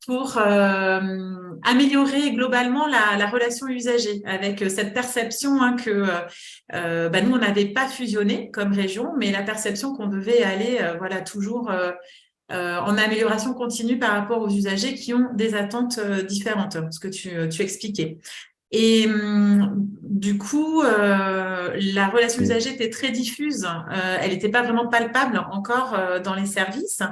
Pour améliorer globalement la relation usagée avec cette perception que nous, on n'avait pas fusionné comme région, mais la perception qu'on devait aller toujours en amélioration continue par rapport aux usagers qui ont des attentes différentes, ce que tu expliquais. Et du coup, la relation usagée était très diffuse. Elle n'était pas vraiment palpable encore dans les services.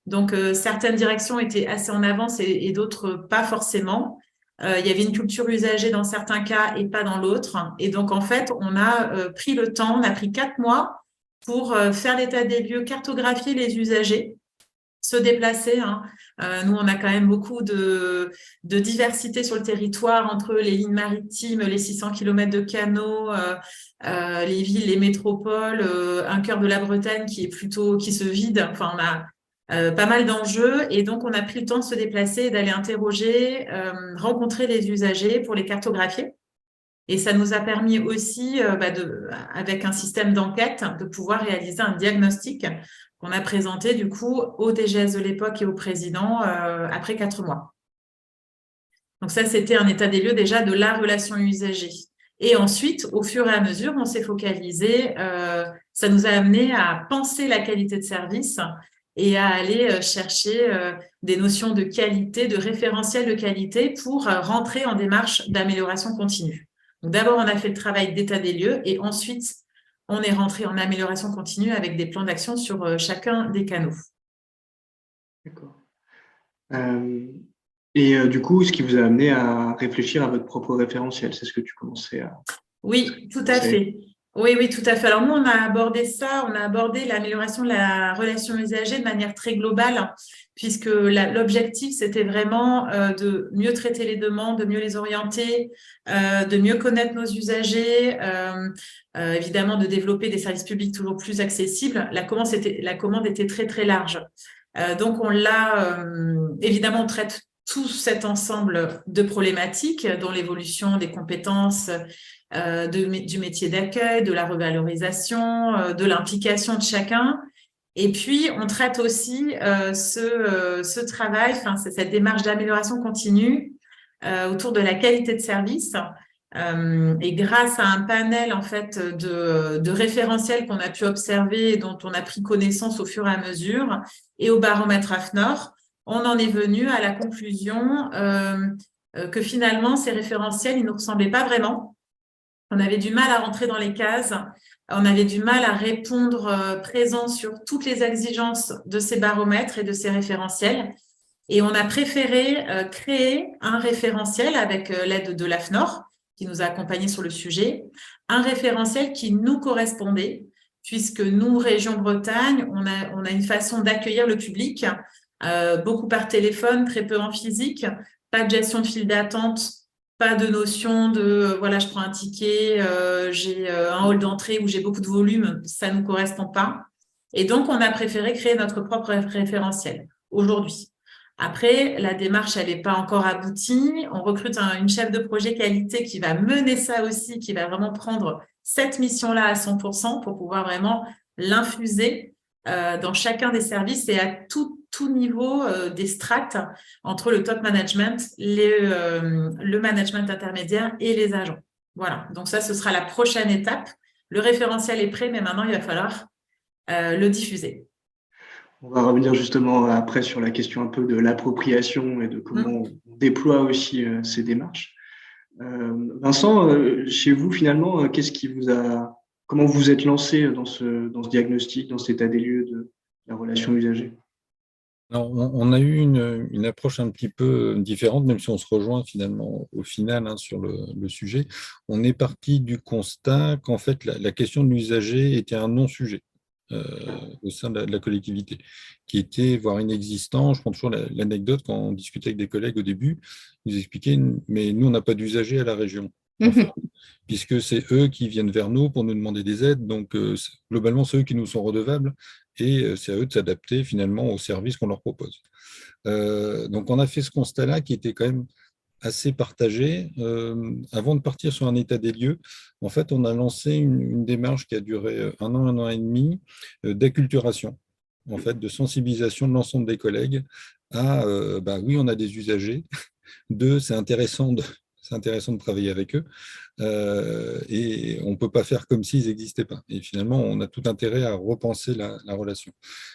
Donc, certaines directions étaient assez en avance et d'autres pas forcément. Il y avait une culture usagée dans certains cas et pas dans l'autre. Et donc, en fait, on a pris le temps, on a pris 4 mois pour faire l'état des lieux, cartographier les usagers, se déplacer. Nous, on a quand même beaucoup de diversité sur le territoire entre les lignes maritimes, les 600 km de canaux, les villes, les métropoles, un cœur de la Bretagne qui se vide. Enfin, on a pas mal d'enjeux et donc on a pris le temps de se déplacer et d'aller interroger, rencontrer les usagers pour les cartographier. Et ça nous a permis aussi, avec un système d'enquête, de pouvoir réaliser un diagnostic qu'on a présenté du coup au DGS de l'époque et au président après 4 mois. Donc ça, c'était un état des lieux déjà de la relation usagée. Et ensuite, au fur et à mesure, on s'est focalisé, ça nous a amené à penser la qualité de service et à aller chercher des notions de qualité, de référentiel de qualité pour rentrer en démarche d'amélioration continue. Donc d'abord, on a fait le travail d'état des lieux et ensuite, on est rentré en amélioration continue avec des plans d'action sur chacun des canaux. D'accord. Du coup, ce qui vous a amené à réfléchir à votre propre référentiel, c'est ce que tu commençais à... Oui, tout à fait. Oui, oui, tout à fait. Alors nous, on a abordé l'amélioration de la relation usagée de manière très globale, puisque l'objectif, c'était vraiment de mieux traiter les demandes, de mieux les orienter, de mieux connaître nos usagers, évidemment de développer des services publics toujours plus accessibles. La commande était très, très large. Donc, évidemment, on traite tout cet ensemble de problématiques, dont l'évolution des compétences, du métier d'accueil, de la revalorisation, de l'implication de chacun. Et puis, on traite aussi ce travail, cette démarche d'amélioration continue autour de la qualité de service. Et grâce à un panel en fait de référentiels qu'on a pu observer et dont on a pris connaissance au fur et à mesure, et au baromètre AFNOR, on en est venu à la conclusion que finalement, ces référentiels, ils ne nous ressemblaient pas vraiment. On avait du mal à rentrer dans les cases, on avait du mal à répondre présent sur toutes les exigences de ces baromètres et de ces référentiels. Et on a préféré créer un référentiel avec l'aide de l'AFNOR, qui nous a accompagnés sur le sujet, un référentiel qui nous correspondait, puisque nous, Région Bretagne, on a une façon d'accueillir le public, beaucoup par téléphone, très peu en physique, pas de gestion de file d'attente, pas de notion de voilà, je prends un ticket, j'ai un hall d'entrée où j'ai beaucoup de volume, ça ne nous correspond pas. Et donc, on a préféré créer notre propre référentiel aujourd'hui. Après, la démarche, elle n'est pas encore aboutie. On recrute une chef de projet qualité qui va mener ça aussi, qui va vraiment prendre cette mission-là à 100% pour pouvoir vraiment l'infuser dans chacun des services et à tout niveau des strates entre le top management, le management intermédiaire et les agents. Voilà, donc ça, ce sera la prochaine étape. Le référentiel est prêt, mais maintenant, il va falloir le diffuser. On va revenir justement après sur la question un peu de l'appropriation et de comment on déploie aussi ces démarches. Vincent, chez vous, finalement, comment vous êtes lancé dans ce diagnostic, dans cet état des lieux de la relation usagée? Alors, on a eu une approche un petit peu différente, même si on se rejoint finalement au final sur le sujet. On est parti du constat qu'en fait, la question de l'usager était un non-sujet au sein de la collectivité, qui était voire inexistant. Je prends toujours l'anecdote quand on discutait avec des collègues au début, ils nous expliquaient, mais nous, on n'a pas d'usager à la région. En fait, puisque c'est eux qui viennent vers nous pour nous demander des aides. Donc, globalement, c'est eux qui nous sont redevables et c'est à eux de s'adapter finalement aux services qu'on leur propose. Donc, on a fait ce constat-là qui était quand même assez partagé. Avant de partir sur un état des lieux, en fait, on a lancé une démarche qui a duré un an et demi, d'acculturation, en fait, de sensibilisation de l'ensemble des collègues à, bah oui, on a des usagers. Deux, c'est intéressant de travailler avec eux. Et on ne peut pas faire comme s'ils n'existaient pas. Et finalement, on a tout intérêt à repenser la relation.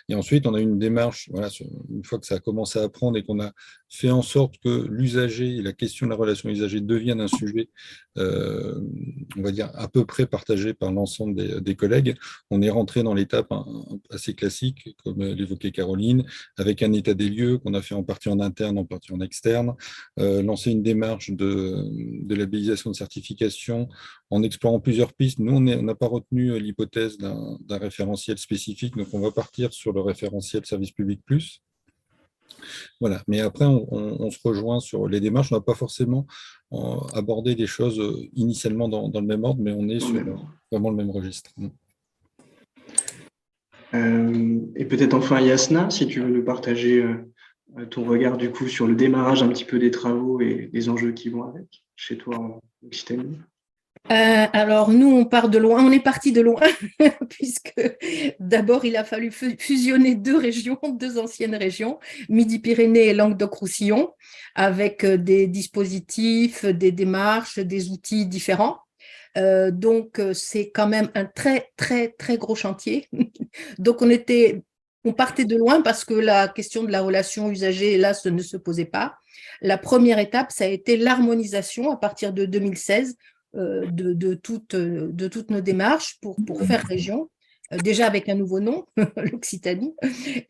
Et ensuite, on a une démarche, voilà, une fois que ça a commencé à prendre et qu'on a fait en sorte que l'usager et la question de la relation usager devienne un sujet, on va dire, à peu près partagé par l'ensemble des collègues, on est rentré dans l'étape assez classique, comme l'évoquait Caroline, avec un état des lieux qu'on a fait en partie en interne, en partie en externe, lancer une démarche de labellisation de certification en explorant plusieurs pistes. Nous, on n'a pas retenu l'hypothèse d'un référentiel spécifique, donc on va partir sur le référentiel service public plus. Voilà. Mais après, on se rejoint sur les démarches. On n'a pas forcément abordé des choses initialement dans le même ordre, mais on est sur vraiment le même registre. Et peut-être enfin, Yasna, si tu veux nous partager ton regard du coup sur le démarrage un petit peu des travaux et des enjeux qui vont avec chez toi en Occitanie. Alors nous, on part de loin, on est parti de loin, puisque d'abord il a fallu fusionner deux régions, deux anciennes régions, Midi-Pyrénées et Languedoc-Roussillon, avec des dispositifs, des démarches, des outils différents. Donc c'est quand même un très très très gros chantier. Donc on partait de loin parce que la question de la relation usagée, là, ne se posait pas. La première étape, ça a été l'harmonisation à partir de 2016 de toutes nos démarches pour faire région, déjà avec un nouveau nom, l'Occitanie,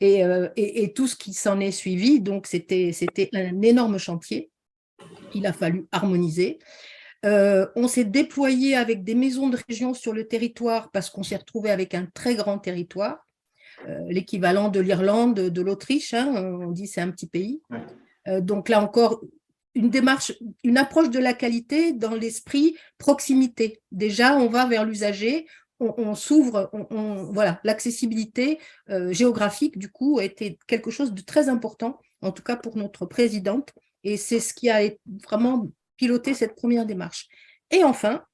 et tout ce qui s'en est suivi. Donc, c'était un énorme chantier. Il a fallu harmoniser. On s'est déployé avec des maisons de région sur le territoire parce qu'on s'est retrouvé avec un très grand territoire, l'équivalent de l'Irlande, de l'Autriche, hein, on dit c'est un petit pays. Donc là encore, une démarche, une approche de la qualité dans l'esprit proximité. Déjà, on va vers l'usager, on s'ouvre, voilà, l'accessibilité géographique, du coup, a été quelque chose de très important, en tout cas pour notre présidente, et c'est ce qui a vraiment piloté cette première démarche. Et enfin,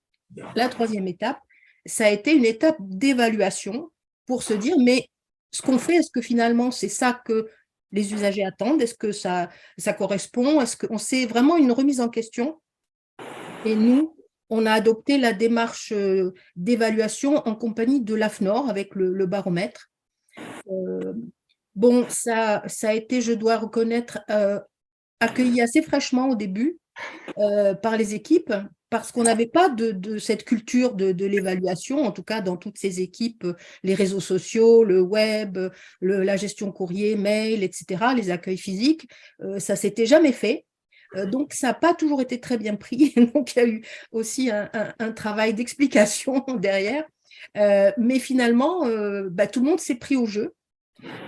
la troisième étape, ça a été une étape d'évaluation pour se dire, mais ce qu'on fait, est-ce que finalement, c'est ça que les usagers attendent? Est-ce que ça correspond? Est-ce qu'on sait vraiment une remise en question? Et nous, on a adopté la démarche d'évaluation en compagnie de l'AFNOR avec le baromètre. Bon, ça a été, je dois reconnaître, accueilli assez fraîchement au début par les équipes, parce qu'on n'avait pas de cette culture de l'évaluation, en tout cas dans toutes ces équipes, les réseaux sociaux, le web, la gestion courrier, mail, etc., les accueils physiques, ça ne s'était jamais fait. Donc, ça n'a pas toujours été très bien pris. Donc, il y a eu aussi un travail d'explication derrière. Mais finalement, tout le monde s'est pris au jeu.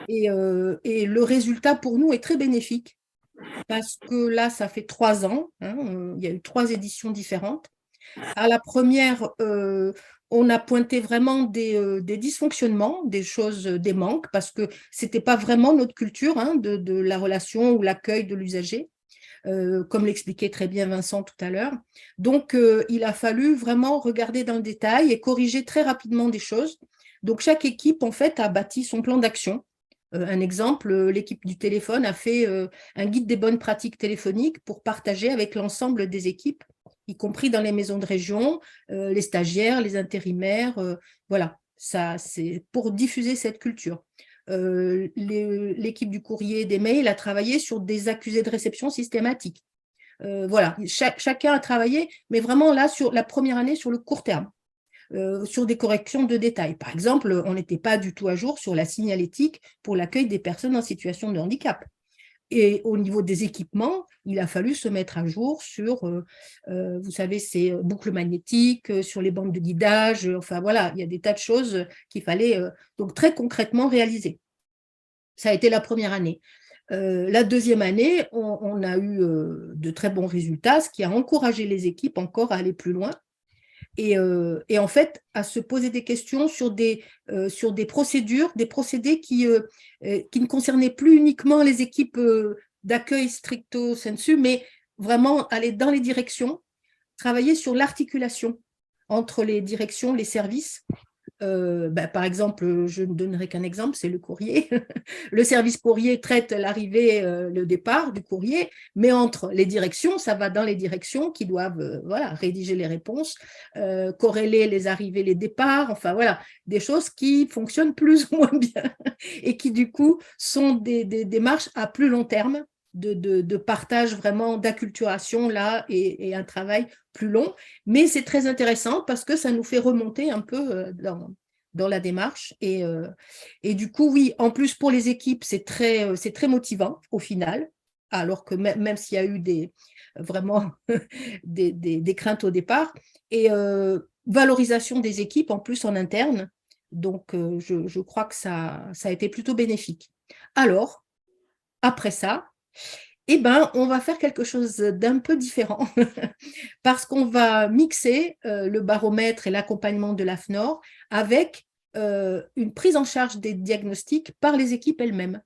Et le résultat pour nous est très bénéfique. Parce que là, ça fait 3 ans, hein, il y a eu 3 éditions différentes. À la première, on a pointé vraiment des dysfonctionnements, des choses, des manques, parce que ce n'était pas vraiment notre culture hein, de la relation ou l'accueil de l'usager, comme l'expliquait très bien Vincent tout à l'heure. Donc, il a fallu vraiment regarder dans le détail et corriger très rapidement des choses. Donc, chaque équipe, en fait, a bâti son plan d'action. Un exemple, l'équipe du téléphone a fait un guide des bonnes pratiques téléphoniques pour partager avec l'ensemble des équipes, y compris dans les maisons de région, les stagiaires, les intérimaires. Voilà, ça, c'est pour diffuser cette culture. L'équipe du courrier et des mails a travaillé sur des accusés de réception systématiques. Voilà, chacun a travaillé, mais vraiment là, sur la première année, sur le court terme. Sur des corrections de détails. Par exemple, on n'était pas du tout à jour sur la signalétique pour l'accueil des personnes en situation de handicap. Et au niveau des équipements, il a fallu se mettre à jour sur, vous savez, ces boucles magnétiques, sur les bandes de guidage. Enfin, voilà, il y a des tas de choses qu'il fallait donc très concrètement réaliser. Ça a été la première année. La deuxième année, on a eu de très bons résultats, ce qui a encouragé les équipes encore à aller plus loin. Et en fait, à se poser des questions sur des procédures, des procédés qui ne concernaient plus uniquement les équipes d'accueil stricto sensu, mais vraiment aller dans les directions, travailler sur l'articulation entre les directions, les services. Par exemple, je ne donnerai qu'un exemple, c'est le courrier. Le service courrier traite l'arrivée, le départ du courrier, mais entre les directions, ça va dans les directions qui doivent rédiger les réponses, corréler les arrivées, les départs, enfin voilà, des choses qui fonctionnent plus ou moins bien et qui du coup sont des démarches à plus long terme de partage vraiment d'acculturation là et un travail plus long. Mais c'est très intéressant parce que ça nous fait remonter un peu dans la démarche. Et du coup, oui, en plus pour les équipes, c'est très motivant au final. Alors que même s'il y a eu vraiment des craintes au départ. Et valorisation des équipes en plus en interne. Donc, je crois que ça a été plutôt bénéfique. Alors, après ça, eh ben, on va faire quelque chose d'un peu différent parce qu'on va mixer le baromètre et l'accompagnement de l'AFNOR avec une prise en charge des diagnostics par les équipes elles-mêmes.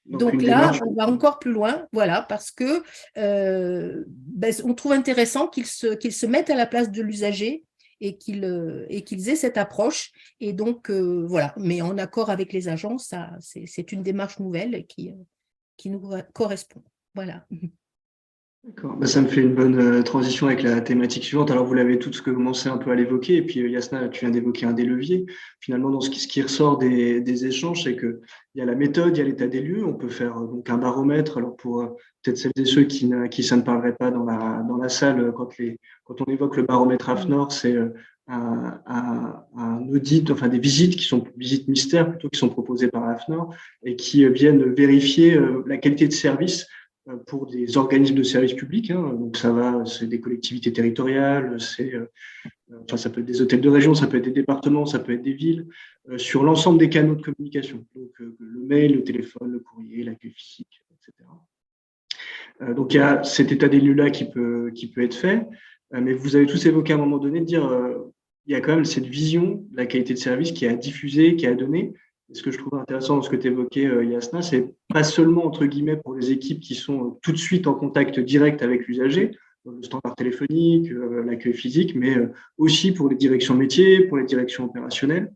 Donc là, on va encore plus loin, voilà, parce que on trouve intéressant qu'ils se mettent à la place de l'usager et qu'ils aient cette approche. Et donc, voilà, mais en accord avec les agents, c'est une démarche nouvelle qui nous correspond. Voilà. D'accord. Ça me fait une bonne transition avec la thématique suivante. Alors, vous l'avez toutes commencé un peu à l'évoquer, et puis Yasna, tu viens d'évoquer un des leviers. Finalement, dans ce qui ressort des échanges, c'est qu'il y a la méthode, il y a l'état des lieux. On peut faire donc un baromètre. Alors, pour peut-être celles et ceux qui ça ne parlerait pas dans la salle, quand on évoque le baromètre AFNOR, c'est un audit, enfin des visites qui sont visites mystères plutôt, qui sont proposées par AFNOR et qui viennent vérifier la qualité de service pour des organismes de services publics. Donc c'est des collectivités territoriales, ça peut être des hôtels de région, ça peut être des départements, ça peut être des villes, sur l'ensemble des canaux de communication. Donc le mail, le téléphone, le courrier, l'accueil physique, etc. Donc il y a cet état des lieux-là qui peut être fait, mais vous avez tous évoqué à un moment donné de dire il y a quand même cette vision de la qualité de service qui est à diffuser, qui est à donner. Et ce que je trouve intéressant dans ce que tu évoquais, Yasna, c'est pas seulement, entre guillemets, pour les équipes qui sont tout de suite en contact direct avec l'usager, le standard téléphonique, l'accueil physique, mais aussi pour les directions métiers, pour les directions opérationnelles.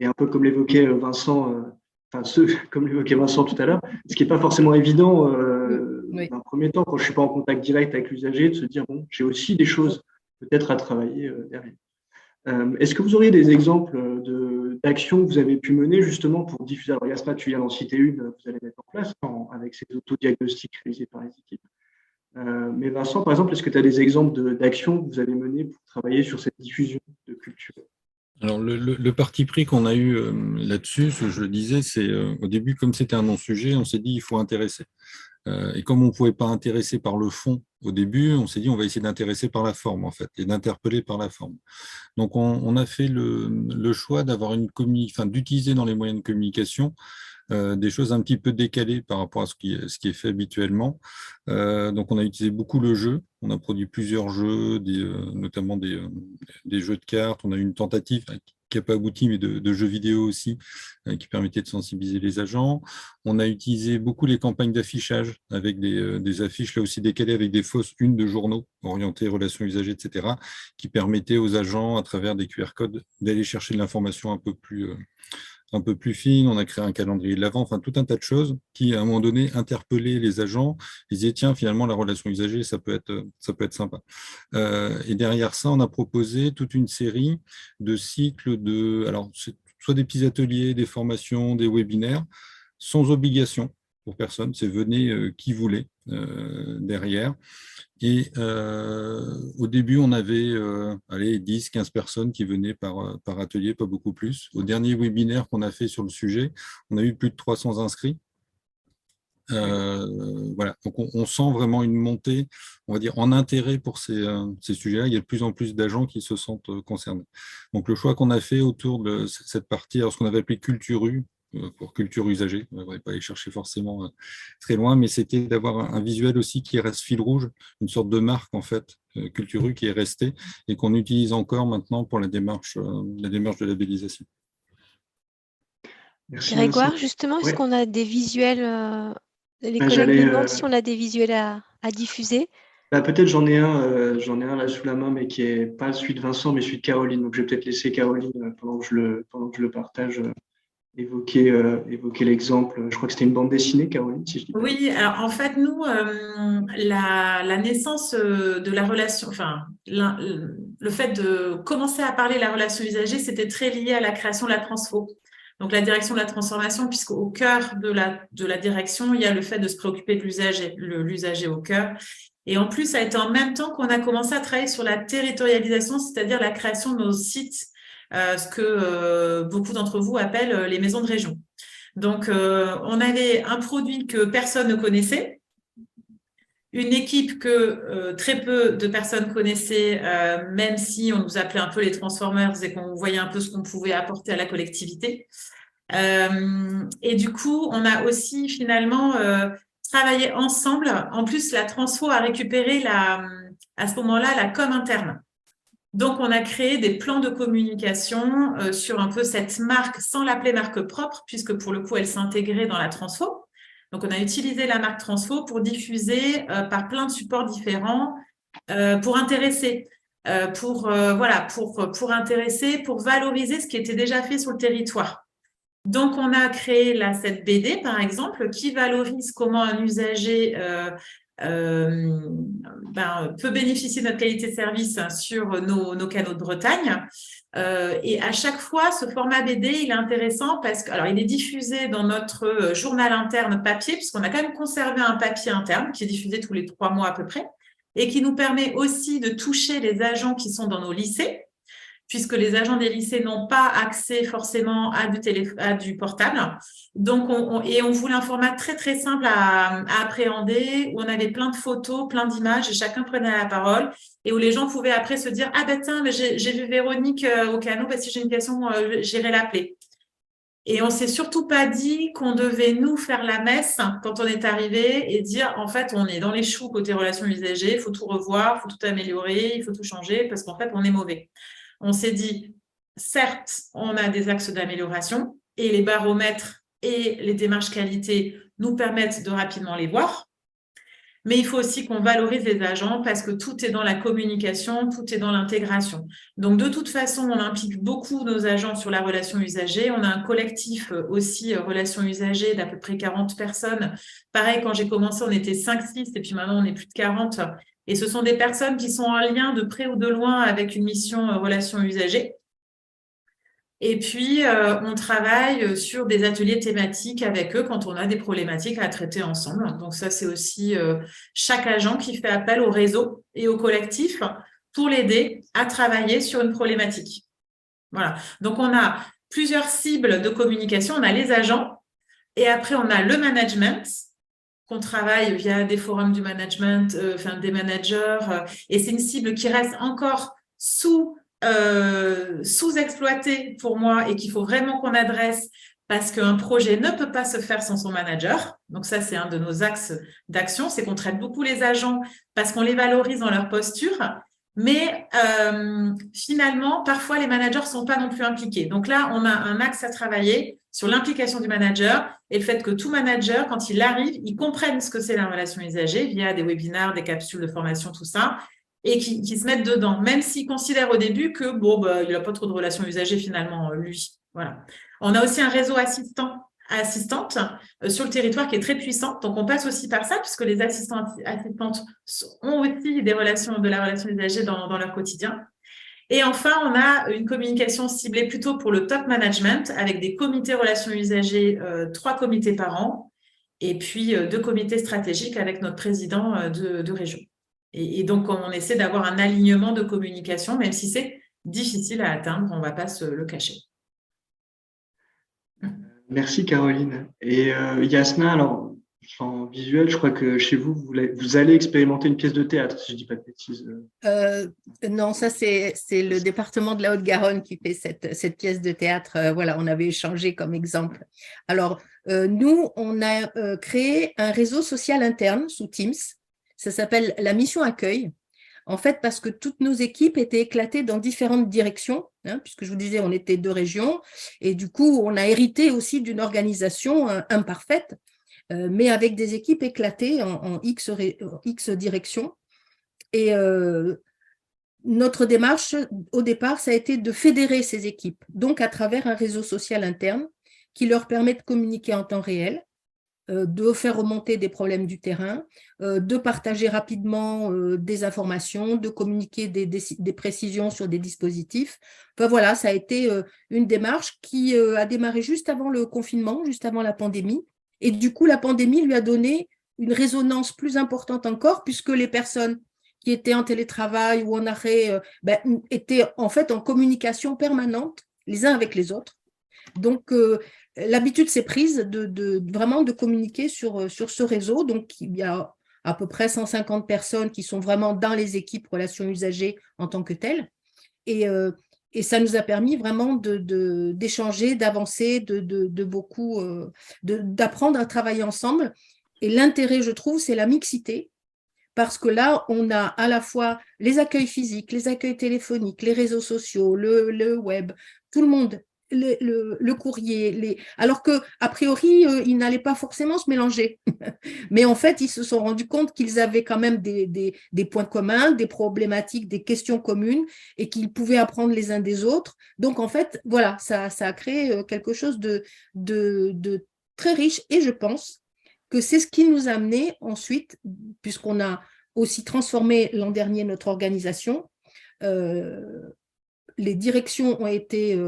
Et un peu comme l'évoquait Vincent, comme l'évoquait Vincent tout à l'heure, ce qui n'est pas forcément évident d'un premier temps, quand je ne suis pas en contact direct avec l'usager, de se dire, bon, j'ai aussi des choses peut-être à travailler derrière. Est-ce que vous auriez des exemples d'actions que vous avez pu mener justement pour diffuser? Alors, Yasna, tu viens d'en citer une, vous allez mettre en place avec ces autodiagnostics réalisés par les équipes. Mais Vincent, par exemple, est-ce que tu as des exemples d'actions que vous avez menées pour travailler sur cette diffusion de culture? Alors, le parti pris qu'on a eu là-dessus, ce que je le disais, c'est au début, comme c'était un non-sujet, on s'est dit il faut intéresser. Et comme on ne pouvait pas intéresser par le fond au début, on s'est dit on va essayer d'intéresser par la forme, en fait, et d'interpeller par la forme. Donc, on a fait le choix d'avoir d'utiliser dans les moyens de communication des choses un petit peu décalées par rapport à ce qui est fait habituellement. Donc, on a utilisé beaucoup le jeu. On a produit plusieurs jeux, notamment des jeux de cartes. On a eu une tentative qui n'a pas abouti, mais de jeux vidéo aussi, qui permettait de sensibiliser les agents. On a utilisé beaucoup les campagnes d'affichage avec des affiches là aussi décalées avec des fausses unes de journaux orientées relations usagers, etc., qui permettaient aux agents, à travers des QR codes, d'aller chercher de l'information un peu plus fine. On a créé un calendrier de l'Avent, enfin tout un tas de choses qui, à un moment donné, interpellaient les agents. Ils disaient, tiens, finalement, la relation usagée, ça peut être sympa. Et derrière ça, on a proposé toute une série de cycles alors, soit des petits ateliers, des formations, des webinaires, sans obligation pour personne. C'est venez qui voulait derrière. Et au début, on avait 10, 15 personnes qui venaient par atelier, pas beaucoup plus. Au dernier webinaire qu'on a fait sur le sujet, on a eu plus de 300 inscrits. Voilà, donc on sent vraiment une montée, on va dire, en intérêt pour ces sujets-là. Il y a de plus en plus d'agents qui se sentent concernés. Donc le choix qu'on a fait autour de cette partie, alors ce qu'on avait appelé Culture U, pour culture usagée, on ne va pas aller chercher forcément très loin, mais c'était d'avoir un visuel aussi qui reste fil rouge, une sorte de marque en fait, Culture U qui est restée et qu'on utilise encore maintenant pour la démarche de labellisation. Grégoire, justement, est-ce qu'on a des visuels, les collègues demandent si on a des visuels à à diffuser? Bah, peut-être j'en ai un là sous la main, mais qui est pas celui de Vincent, mais celui de Caroline. Donc je vais peut-être laisser Caroline, pendant que je le partage, évoquer l'exemple. Je crois que c'était une bande dessinée, Caroline, si je dis pas. Oui, alors en fait, nous, la naissance de la relation, enfin, le fait de commencer à parler de la relation usagée, c'était très lié à la création de la transfo. Donc la direction de la transformation, puisqu'au cœur de la direction, il y a le fait de se préoccuper de l'usager au cœur. Et en plus, ça a été en même temps qu'on a commencé à travailler sur la territorialisation, c'est-à-dire la création de nos sites, ce que beaucoup d'entre vous appellent les maisons de région. Donc, on avait un produit que personne ne connaissait, une équipe que très peu de personnes connaissaient, même si on nous appelait un peu les Transformers et qu'on voyait un peu ce qu'on pouvait apporter à la collectivité. Et du coup, on a aussi finalement travaillé ensemble. En plus, la Transfo a récupéré à ce moment-là la com interne. Donc, on a créé des plans de communication sur un peu cette marque, sans l'appeler marque propre, puisque pour le coup, elle s'intégrait dans la transfo. Donc, on a utilisé la marque transfo pour diffuser par plein de supports différents pour intéresser, pour intéresser, pour valoriser ce qui était déjà fait sur le territoire. Donc, on a créé là cette BD, par exemple, qui valorise comment un usager peut bénéficier de notre qualité de service sur nos canaux de Bretagne. Et à chaque fois, ce format BD, il est intéressant parce que, alors, il est diffusé dans notre journal interne papier, puisqu'on a quand même conservé un papier interne qui est diffusé tous les 3 mois à peu près, et qui nous permet aussi de toucher les agents qui sont dans nos lycées, puisque les agents des lycées n'ont pas accès forcément à du portable. Donc, on voulait un format très, très simple à appréhender, où on avait plein de photos, plein d'images, et chacun prenait la parole, et où les gens pouvaient après se dire « Ah ben tiens, j'ai vu Véronique au canot, si j'ai une question, j'irai l'appeler ». Et on s'est surtout pas dit qu'on devait nous faire la messe quand on est arrivé et dire en fait on est dans les choux côté relations usagers, il faut tout revoir, il faut tout améliorer, il faut tout changer parce qu'en fait on est mauvais. On s'est dit certes on a des axes d'amélioration et les baromètres et les démarches qualité nous permettent de rapidement les voir. Mais il faut aussi qu'on valorise les agents parce que tout est dans la communication, tout est dans l'intégration. Donc, de toute façon, on implique beaucoup nos agents sur la relation usagée. On a un collectif aussi, relation usagée, d'à peu près 40 personnes. Pareil, quand j'ai commencé, on était 5-6 et puis maintenant, on est plus de 40. Et ce sont des personnes qui sont en lien de près ou de loin avec une mission relation usagée. Et puis, on travaille sur des ateliers thématiques avec eux quand on a des problématiques à traiter ensemble. Donc ça, c'est aussi chaque agent qui fait appel au réseau et au collectif pour l'aider à travailler sur une problématique. Voilà. Donc, on a plusieurs cibles de communication. On a les agents et après, on a le management qu'on travaille via des forums du management, des managers. Et c'est une cible qui reste encore sous-exploité pour moi et qu'il faut vraiment qu'on adresse parce qu'un projet ne peut pas se faire sans son manager. Donc ça, c'est un de nos axes d'action, c'est qu'on traite beaucoup les agents parce qu'on les valorise dans leur posture. Mais finalement, parfois, les managers ne sont pas non plus impliqués. Donc là, on a un axe à travailler sur l'implication du manager et le fait que tout manager, quand il arrive, il comprenne ce que c'est la relation usagée via des webinaires, des capsules de formation, tout ça, et qui se mettent dedans, même s'ils considèrent au début que il n'a pas trop de relations usagées finalement, lui. Voilà. On a aussi un réseau assistantes sur le territoire qui est très puissant. Donc, on passe aussi par ça, puisque les assistantes ont aussi de la relation usagée dans leur quotidien. Et enfin, on a une communication ciblée plutôt pour le top management avec des comités relations usagées, 3 comités par an, et puis 2 comités stratégiques avec notre président de région. Et donc, on essaie d'avoir un alignement de communication, même si c'est difficile à atteindre, on ne va pas se le cacher. Merci Caroline. Et Yasna, alors en visuel, je crois que chez vous, vous allez expérimenter une pièce de théâtre, si je ne dis pas de bêtises. Non, ça c'est le département de la Haute-Garonne qui fait cette pièce de théâtre. Voilà, on avait échangé comme exemple. Alors, nous, on a créé un réseau social interne sous Teams. Ça s'appelle la mission accueil. En fait, parce que toutes nos équipes étaient éclatées dans différentes directions, puisque je vous disais, on était 2 régions, et du coup, on a hérité aussi d'une organisation imparfaite. mais avec des équipes éclatées en X directions. Et notre démarche, au départ, ça a été de fédérer ces équipes, donc à travers un réseau social interne qui leur permet de communiquer en temps réel, de faire remonter des problèmes du terrain, de partager rapidement des informations, de communiquer des précisions sur des dispositifs. Enfin, voilà, ça a été une démarche qui a démarré juste avant le confinement, juste avant la pandémie. Et du coup, la pandémie lui a donné une résonance plus importante encore, puisque les personnes qui étaient en télétravail ou en arrêt étaient en fait en communication permanente les uns avec les autres. Donc, l'habitude s'est prise vraiment de communiquer sur ce réseau. Donc, il y a à peu près 150 personnes qui sont vraiment dans les équipes relations usagers en tant que telles. Et ça nous a permis vraiment d'échanger, d'avancer, de beaucoup, d'apprendre à travailler ensemble. Et l'intérêt, je trouve, c'est la mixité. Parce que là, on a à la fois les accueils physiques, les accueils téléphoniques, les réseaux sociaux, le web, tout le monde, le courrier, alors qu'a priori, ils n'allaient pas forcément se mélanger. Mais en fait, ils se sont rendus compte qu'ils avaient quand même des points communs, des problématiques, des questions communes et qu'ils pouvaient apprendre les uns des autres. Donc, en fait, voilà, ça a créé quelque chose de très riche et je pense que c'est ce qui nous a amené ensuite, puisqu'on a aussi transformé l'an dernier notre organisation, les directions ont été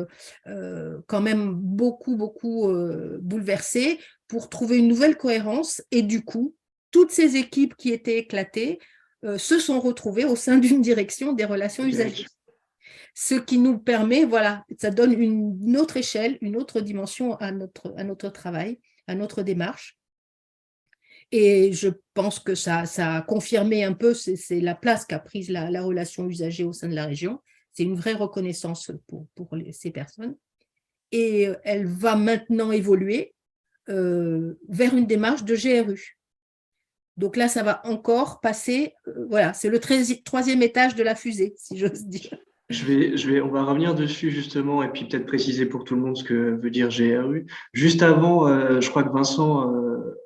quand même beaucoup bouleversées pour trouver une nouvelle cohérence et du coup, toutes ces équipes qui étaient éclatées se sont retrouvées au sein d'une direction des relations usagers. Ce qui nous permet, voilà, ça donne une autre échelle, une autre dimension à notre travail, à notre démarche. Et je pense que ça a confirmé un peu, c'est la place qu'a prise la relation usagée au sein de la région. C'est une vraie reconnaissance pour ces personnes. Et elle va maintenant évoluer vers une démarche de GRU. Donc là, ça va encore passer, voilà, c'est le troisième étage de la fusée, si j'ose dire. On va revenir dessus justement et puis peut-être préciser pour tout le monde ce que veut dire GRU. Juste avant, je crois que Vincent,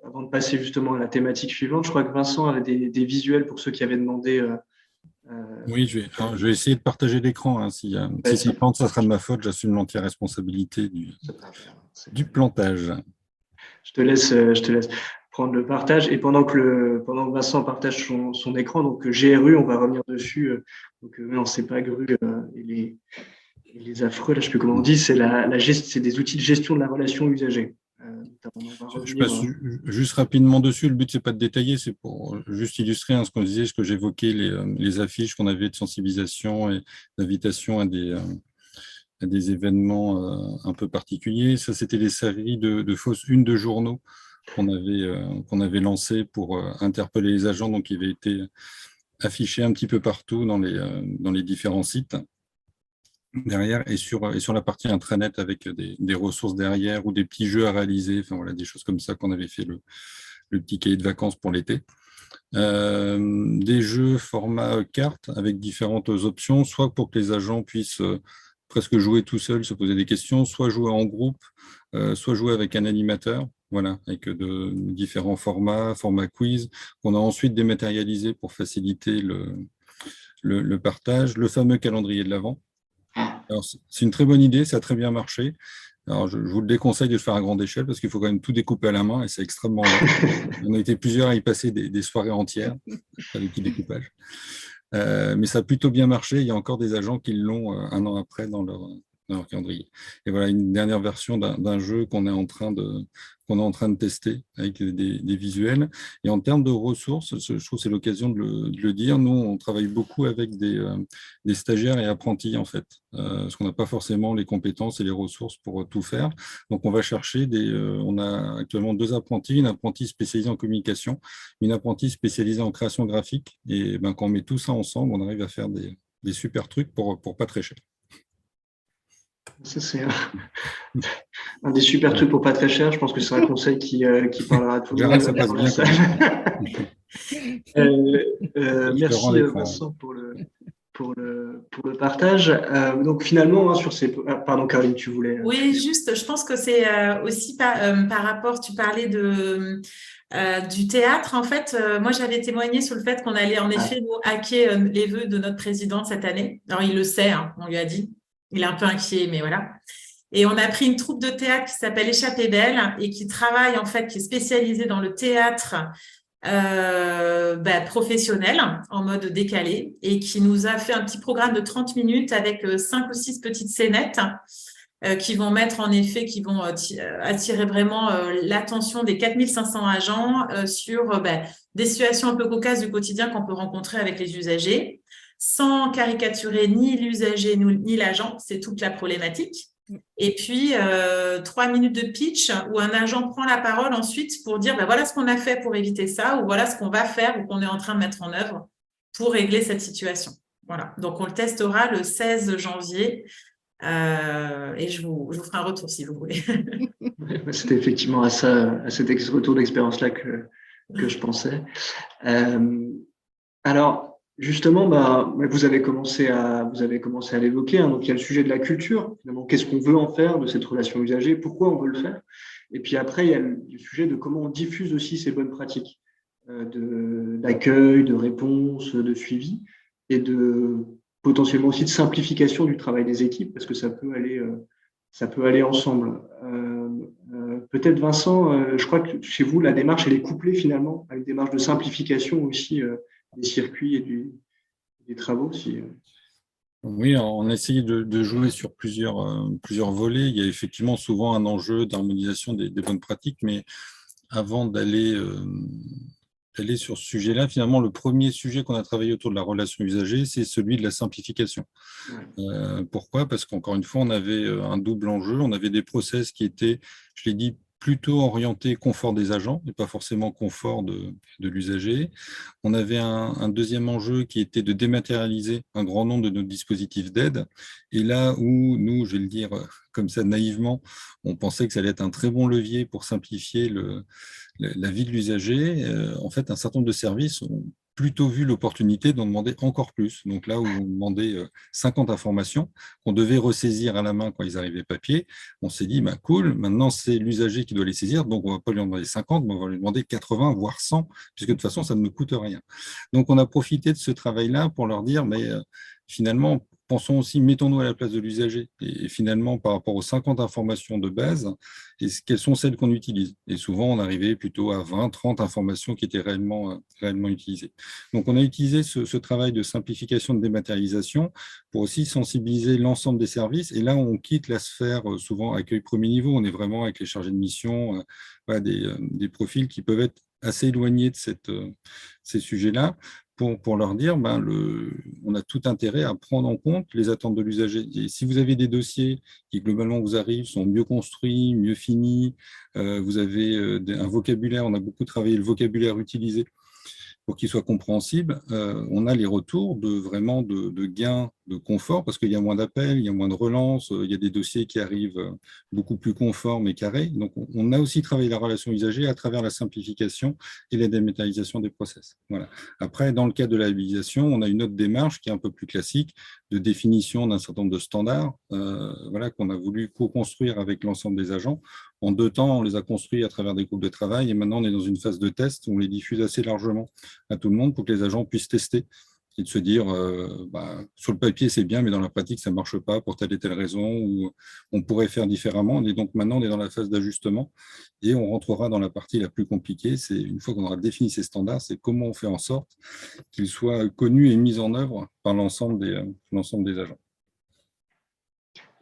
avant de passer justement à la thématique suivante, je crois que Vincent avait des visuels pour ceux qui avaient demandé. Oui, je vais essayer de partager l'écran. Hein. Si ça plante, ça sera de ma faute. J'assume l'entière responsabilité du plantage. Je te laisse prendre le partage. Et pendant que Vincent partage son écran, donc GRU, on va revenir dessus. Donc non, c'est pas GRU et les affreux, là, je sais plus comment on dit, c'est c'est des outils de gestion de la relation usagée. Je passe juste rapidement dessus. Le but, c'est pas de détailler, c'est pour juste illustrer ce qu'on disait, ce que j'évoquais, les affiches qu'on avait de sensibilisation et d'invitation à des événements un peu particuliers. Ça, c'était les séries de fausses unes de journaux qu'on avait lancées pour interpeller les agents, donc qui avaient été affichés un petit peu partout dans les différents sites derrière et sur la partie intranet avec des ressources derrière ou des petits jeux à réaliser, enfin voilà, des choses comme ça qu'on avait fait le petit cahier de vacances pour l'été. Des jeux format carte avec différentes options, soit pour que les agents puissent presque jouer tout seuls, se poser des questions, soit jouer en groupe, soit jouer avec un animateur, voilà, avec de différents formats quiz, qu'on a ensuite dématérialisé pour faciliter le partage, le fameux calendrier de l'Avent. Alors, c'est une très bonne idée, ça a très bien marché. Alors, je vous le déconseille de le faire à grande échelle parce qu'il faut quand même tout découper à la main et c'est extrêmement long. On a été plusieurs à y passer des soirées entières avec tout découpage. Mais ça a plutôt bien marché. Il y a encore des agents qui l'ont un an après dans leur calendrier. Et voilà une dernière version d'un jeu qu'on est en train de tester avec des visuels. Et en termes de ressources, je trouve que c'est l'occasion de le dire. Nous, on travaille beaucoup avec des stagiaires et apprentis, en fait, parce qu'on n'a pas forcément les compétences et les ressources pour tout faire. Donc, on va chercher on a actuellement 2 apprentis, une apprentie spécialisée en communication, une apprentie spécialisée en création graphique. Et quand on met tout ça ensemble, on arrive à faire des super trucs pour pas très cher. Ça, c'est un des super trucs pour pas très cher. Je pense que c'est un conseil qui parlera à tout le monde. Ça passe bien. Merci Vincent pour pour le partage. Donc finalement, hein, sur ces... pardon, Caroline, tu voulais... Oui, juste, je pense que c'est aussi par rapport, tu parlais du théâtre. En fait, moi, j'avais témoigné sur le fait qu'on allait en effet nous hacker les vœux de notre président cette année. Alors, il le sait, hein, on lui a dit. Il est un peu inquiet, mais voilà. Et on a pris une troupe de théâtre qui s'appelle Échappée Belle et qui travaille, en fait, qui est spécialisée dans le théâtre professionnel en mode décalé et qui nous a fait un petit programme de 30 minutes avec 5 ou 6 petites scénettes qui vont mettre en effet, qui vont attirer vraiment l'attention des 4500 agents sur des situations un peu cocasses du quotidien qu'on peut rencontrer avec les usagers, sans caricaturer ni l'usager ni l'agent, c'est toute la problématique. Et puis, 3 minutes de pitch où un agent prend la parole ensuite pour dire voilà ce qu'on a fait pour éviter ça ou voilà ce qu'on va faire ou qu'on est en train de mettre en œuvre pour régler cette situation. Voilà. Donc, on le testera le 16 janvier et je vous ferai un retour si vous voulez. C'était effectivement à cet retour d'expérience-là que je pensais. Alors, justement, vous avez commencé à l'évoquer. Hein, donc, il y a le sujet de la culture. Finalement, qu'est-ce qu'on veut en faire de cette relation usagée? Pourquoi on veut le faire? Et puis après, il y a le sujet de comment on diffuse aussi ces bonnes pratiques d'accueil, de réponse, de suivi, et de potentiellement aussi de simplification du travail des équipes, parce que ça peut aller ensemble. Peut-être Vincent, je crois que chez vous, la démarche, elle est couplée finalement à une démarche de simplification aussi des circuits et des travaux. Oui, on a essayé de jouer sur plusieurs volets. Il y a effectivement souvent un enjeu d'harmonisation des bonnes pratiques, mais avant d'aller sur ce sujet-là, finalement, le premier sujet qu'on a travaillé autour de la relation usagée, c'est celui de la simplification. Ouais. Pourquoi? Parce qu'encore une fois, on avait un double enjeu. On avait des process qui étaient, je l'ai dit, plutôt orientés confort des agents et pas forcément confort de l'usager. On avait un deuxième enjeu qui était de dématérialiser un grand nombre de nos dispositifs d'aide. Et là où nous, je vais le dire comme ça naïvement, on pensait que ça allait être un très bon levier pour simplifier la vie de l'usager, en fait, un certain nombre de services ont plutôt vu l'opportunité d'en demander encore plus. Donc là où on demandait 50 informations qu'on devait ressaisir à la main quand ils arrivaient papier, on s'est dit, cool, maintenant c'est l'usager qui doit les saisir, donc on ne va pas lui en demander 50, mais on va lui demander 80, voire 100, puisque de toute façon, ça ne nous coûte rien. Donc on a profité de ce travail-là pour leur dire, mais finalement, pensons aussi, mettons-nous à la place de l'usager. Et finalement, par rapport aux 50 informations de base, quelles sont celles qu'on utilise? Et souvent, on arrivait plutôt à 20, 30 informations qui étaient réellement utilisées. Donc, on a utilisé ce travail de simplification, de dématérialisation pour aussi sensibiliser l'ensemble des services. Et là, on quitte la sphère souvent accueil premier niveau. On est vraiment avec les chargés de mission, des profils qui peuvent être assez éloignés de ces sujets-là. Pour leur dire, on a tout intérêt à prendre en compte les attentes de l'usager. Et si vous avez des dossiers qui globalement vous arrivent, sont mieux construits, mieux finis, vous avez un vocabulaire, on a beaucoup travaillé le vocabulaire utilisé pour qu'il soit compréhensible, on a les retours de gains de confort parce qu'il y a moins d'appels, il y a moins de relances, il y a des dossiers qui arrivent beaucoup plus conformes et carrés. Donc, on a aussi travaillé la relation usagée à travers la simplification et la dématérialisation des process. Voilà. Après, dans le cadre de la habilitation, on a une autre démarche qui est un peu plus classique de définition d'un certain nombre de standards qu'on a voulu co-construire avec l'ensemble des agents. En 2 temps, on les a construits à travers des groupes de travail et maintenant, on est dans une phase de test où on les diffuse assez largement à tout le monde pour que les agents puissent tester et de se dire, sur le papier, c'est bien, mais dans la pratique, ça ne marche pas pour telle et telle raison, ou on pourrait faire différemment. Et donc maintenant, on est dans la phase d'ajustement et on rentrera dans la partie la plus compliquée. C'est une fois qu'on aura défini ces standards, c'est comment on fait en sorte qu'ils soient connus et mis en œuvre par l'ensemble des agents.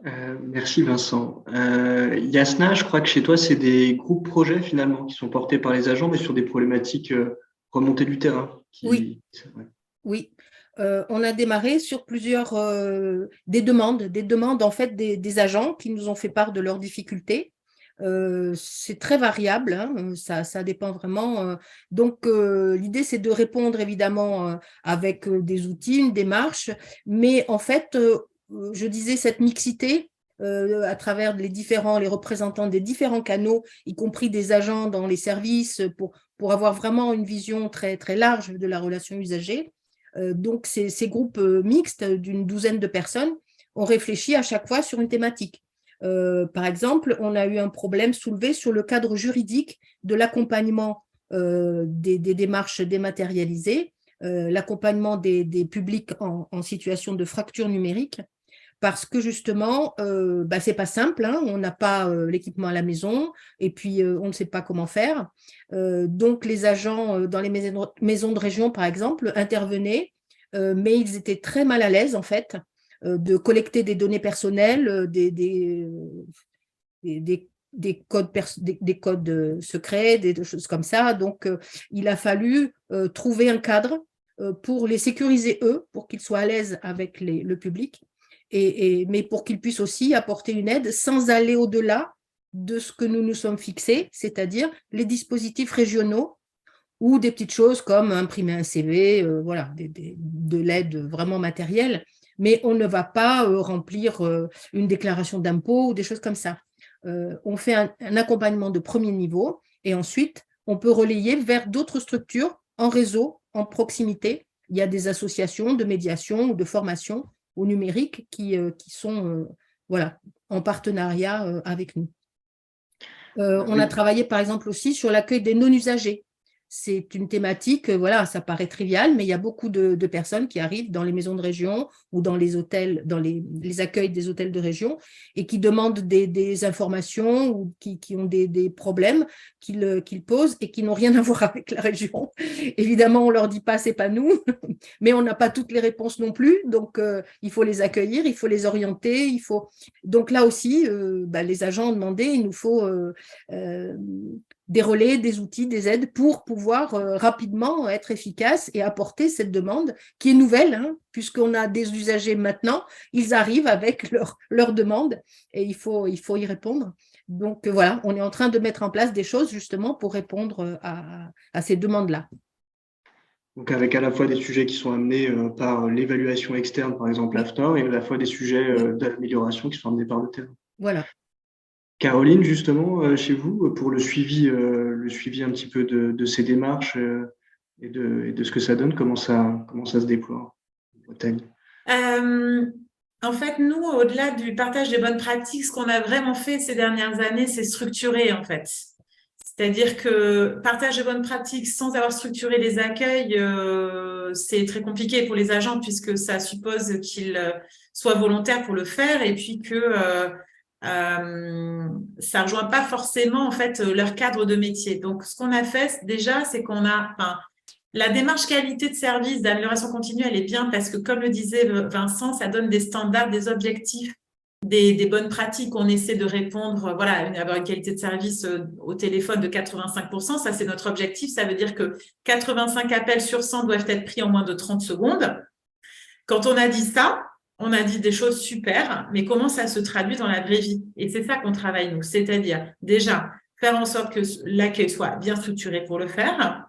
Merci Vincent. Yasna, je crois que chez toi, c'est des groupes projets finalement qui sont portés par les agents, mais sur des problématiques remontées du terrain. Oui. On a démarré sur plusieurs des demandes en fait des agents qui nous ont fait part de leurs difficultés. C'est très variable, hein, ça dépend vraiment. Donc, l'idée, c'est de répondre évidemment avec des outils, une démarche, mais en fait, je disais cette mixité à travers les représentants des différents canaux, y compris des agents dans les services, pour avoir vraiment une vision très, très large de la relation usagée. Donc, ces groupes mixtes d'une douzaine de personnes ont réfléchi à chaque fois sur une thématique. Par exemple, on a eu un problème soulevé sur le cadre juridique de l'accompagnement des démarches dématérialisées, l'accompagnement des publics en situation de fracture numérique, parce que justement, c'est pas simple, hein, on n'a pas l'équipement à la maison et puis on ne sait pas comment faire. Donc, les agents dans les maisons de région, par exemple, intervenaient, mais ils étaient très mal à l'aise, en fait, de collecter des données personnelles, des codes secrets, des choses comme ça. Donc, il a fallu trouver un cadre pour les sécuriser eux, pour qu'ils soient à l'aise avec le public, mais pour qu'ils puissent aussi apporter une aide sans aller au-delà de ce que nous nous sommes fixés, c'est-à-dire les dispositifs régionaux ou des petites choses comme imprimer un CV, voilà, de l'aide vraiment matérielle, mais on ne va pas remplir une déclaration d'impôt ou des choses comme ça. On fait un accompagnement de premier niveau et ensuite, on peut relayer vers d'autres structures en réseau, en proximité. Il y a des associations de médiation ou de formation au numérique qui sont voilà, en partenariat avec nous. On a travaillé par exemple aussi sur l'accueil des non-usagers. C'est une thématique, voilà, ça paraît trivial, mais il y a beaucoup de personnes qui arrivent dans les maisons de région ou dans les hôtels, dans les accueils des hôtels de région et qui demandent des informations ou qui ont des problèmes qu'ils posent et qui n'ont rien à voir avec la région. Évidemment, on ne leur dit pas, c'est pas nous, mais on n'a pas toutes les réponses non plus. Donc, il faut les accueillir, il faut les orienter. Donc là aussi, les agents ont demandé, il nous faut des relais, des outils, des aides pour pouvoir rapidement être efficace et apporter cette demande qui est nouvelle, hein, puisqu'on a des usagers maintenant, ils arrivent avec leur demande et il faut y répondre. Donc voilà, on est en train de mettre en place des choses justement pour répondre à ces demandes-là. Donc avec à la fois des sujets qui sont amenés par l'évaluation externe, par exemple l'AFNOR, et à la fois des sujets d'amélioration qui sont amenés par le terrain. Voilà. Caroline, justement, chez vous, pour le suivi un petit peu de ces démarches et de ce que ça donne, comment ça se déploie en Bretagne? En fait, nous, au-delà du partage des bonnes pratiques, ce qu'on a vraiment fait ces dernières années, c'est structurer, en fait. C'est-à-dire que partage de bonnes pratiques sans avoir structuré les accueils, c'est très compliqué pour les agents puisque ça suppose qu'ils soient volontaires pour le faire et puis que ça rejoint pas forcément en fait leur cadre de métier. Donc, ce qu'on a fait déjà, c'est la démarche qualité de service d'amélioration continue, elle est bien parce que, comme le disait Vincent, ça donne des standards, des objectifs, des bonnes pratiques. On essaie de répondre, voilà, avoir une qualité de service au téléphone de 85%. Ça, c'est notre objectif. Ça veut dire que 85 appels sur 100 doivent être pris en moins de 30 secondes. Quand on a dit ça, on a dit des choses super, mais comment ça se traduit dans la vraie vie? Et c'est ça qu'on travaille, nous. C'est-à-dire, déjà, faire en sorte que l'accueil soit bien structuré pour le faire,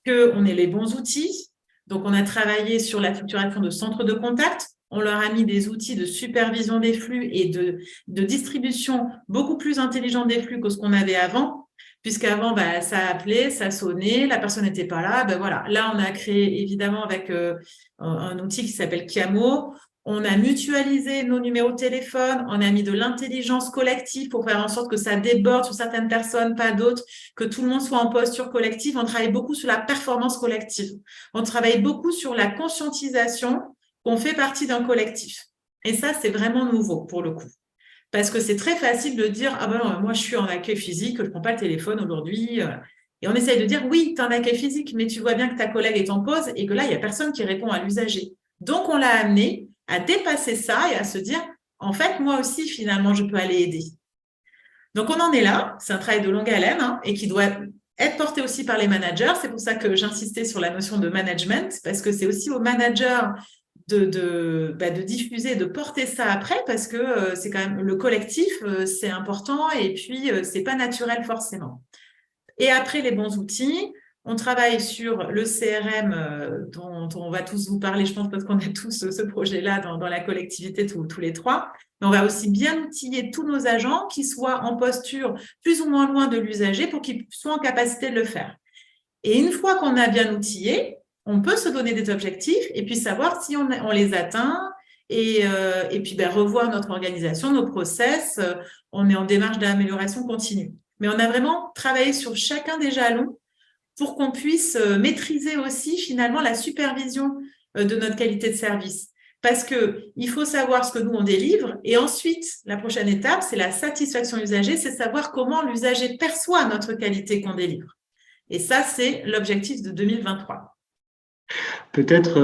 qu'on ait les bons outils. Donc, on a travaillé sur la structuration de centres de contact. On leur a mis des outils de supervision des flux et de distribution beaucoup plus intelligents des flux que ce qu'on avait avant, puisqu'avant, ça appelait, ça sonnait, la personne n'était pas là. Voilà. Là, on a créé, évidemment, avec un outil qui s'appelle Kiamo. On a mutualisé nos numéros de téléphone, on a mis de l'intelligence collective pour faire en sorte que ça déborde sur certaines personnes, pas d'autres, que tout le monde soit en posture collective. On travaille beaucoup sur la performance collective. On travaille beaucoup sur la conscientisation qu'on fait partie d'un collectif. Et ça, c'est vraiment nouveau pour le coup. Parce que c'est très facile de dire « Ah ben non, moi je suis en accueil physique, je ne prends pas le téléphone aujourd'hui. » Et on essaye de dire « Oui, tu es en accueil physique, mais tu vois bien que ta collègue est en pause et que là, il n'y a personne qui répond à l'usager. » Donc, on l'a amené à dépasser ça et à se dire, en fait, moi aussi, finalement, je peux aller aider. Donc, on en est là. C'est un travail de longue haleine et qui doit être porté aussi par les managers. C'est pour ça que j'insistais sur la notion de management, parce que c'est aussi aux managers de diffuser, de porter ça après, parce que c'est quand même le collectif, c'est important et puis c'est pas naturel forcément. Et après, les bons outils, on travaille sur le CRM dont on va tous vous parler, je pense, parce qu'on a tous ce projet-là dans la collectivité, tous les trois. Mais on va aussi bien outiller tous nos agents qui soient en posture plus ou moins loin de l'usager pour qu'ils soient en capacité de le faire. Et une fois qu'on a bien outillé, on peut se donner des objectifs et puis savoir si on les atteint et puis revoir notre organisation, nos process. On est en démarche d'amélioration continue. Mais on a vraiment travaillé sur chacun des jalons pour qu'on puisse maîtriser aussi finalement la supervision de notre qualité de service. Parce qu'il faut savoir ce que nous, on délivre. Et ensuite, la prochaine étape, c'est la satisfaction usager, c'est savoir comment l'usager perçoit notre qualité qu'on délivre. Et ça, c'est l'objectif de 2023. Peut-être,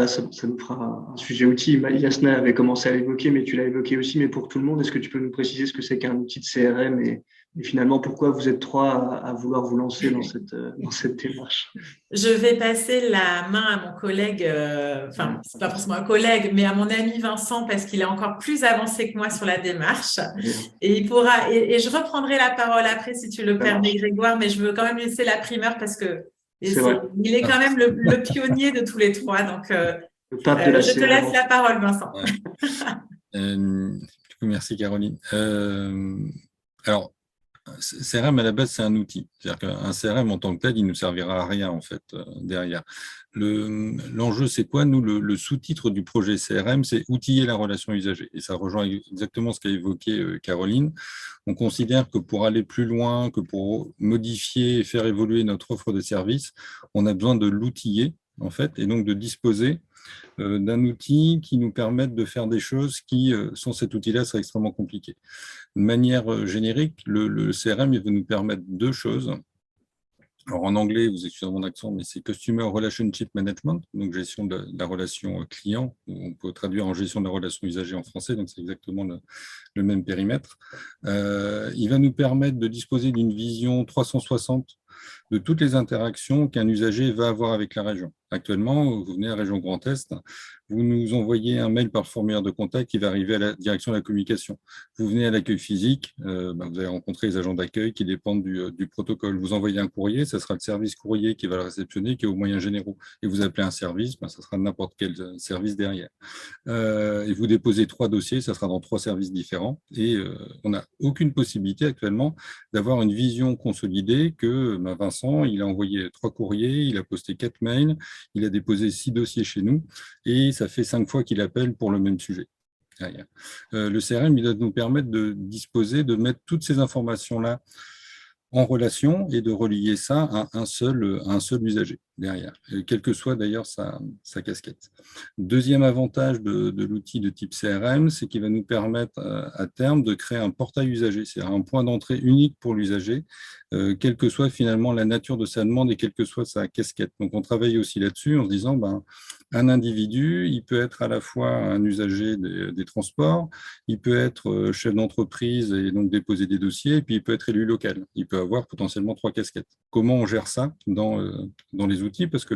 ça nous fera un sujet outil. Yasna avait commencé à l'évoquer, mais tu l'as évoqué aussi. Mais pour tout le monde, est-ce que tu peux nous préciser ce que c'est qu'un outil de CRM et finalement pourquoi vous êtes trois à vouloir vous lancer dans cette démarche? Je vais passer la main à mon collègue, c'est pas forcément un collègue, mais à mon ami Vincent parce qu'il est encore plus avancé que moi sur la démarche. Et il pourra, et je reprendrai la parole après si tu le permets, Grégoire, mais je veux quand même laisser la primeur parce que il est quand même le pionnier de tous les trois. Donc, je te laisse la parole, Vincent. Du coup, merci Caroline. Alors, CRM à la base, c'est un outil. C'est-à-dire qu'un CRM en tant que tel, il ne nous servira à rien en fait derrière. L'enjeu, c'est quoi? Nous, le sous-titre du projet CRM, c'est outiller la relation usager. Et ça rejoint exactement ce qu'a évoqué Caroline. On considère que pour aller plus loin, que pour modifier et faire évoluer notre offre de services, on a besoin de l'outiller en fait, et donc de disposer d'un outil qui nous permette de faire des choses qui, sans cet outil-là, seraient extrêmement compliquées. De manière générique, le CRM il va nous permettre deux choses. Alors en anglais, vous excusez mon accent, mais c'est Customer Relationship Management, donc gestion de la relation client. On peut traduire en gestion de la relation usager en français, donc c'est exactement le même périmètre. Il va nous permettre de disposer d'une vision 360 de toutes les interactions qu'un usager va avoir avec la région. Actuellement, vous venez à la région Grand Est, vous nous envoyez un mail par le formulaire de contact qui va arriver à la direction de la communication. Vous venez à l'accueil physique, vous allez rencontrer les agents d'accueil qui dépendent du protocole. Vous envoyez un courrier, ça sera le service courrier qui va le réceptionner, qui est aux moyens généraux. Et vous appelez un service, ça sera n'importe quel service derrière. Et vous déposez 3 dossiers, ça sera dans 3 services différents. Et on n'a aucune possibilité actuellement d'avoir une vision consolidée que Vincent, il a envoyé 3 courriers, il a posté 4 mails, il a déposé 6 dossiers chez nous et ça fait 5 fois qu'il appelle pour le même sujet. Le CRM, il doit nous permettre de disposer, de mettre toutes ces informations-là en relation et de relier ça à un seul usager derrière, quelle que soit d'ailleurs sa casquette. Deuxième avantage de l'outil de type CRM, c'est qu'il va nous permettre à terme de créer un portail usager, c'est-à-dire un point d'entrée unique pour l'usager, quelle que soit finalement la nature de sa demande et quelle que soit sa casquette. Donc on travaille aussi là-dessus en se disant, un individu, il peut être à la fois un usager des transports, il peut être chef d'entreprise et donc déposer des dossiers, et puis il peut être élu local. Il peut avoir potentiellement 3 casquettes. Comment on gère ça dans les outils? Parce que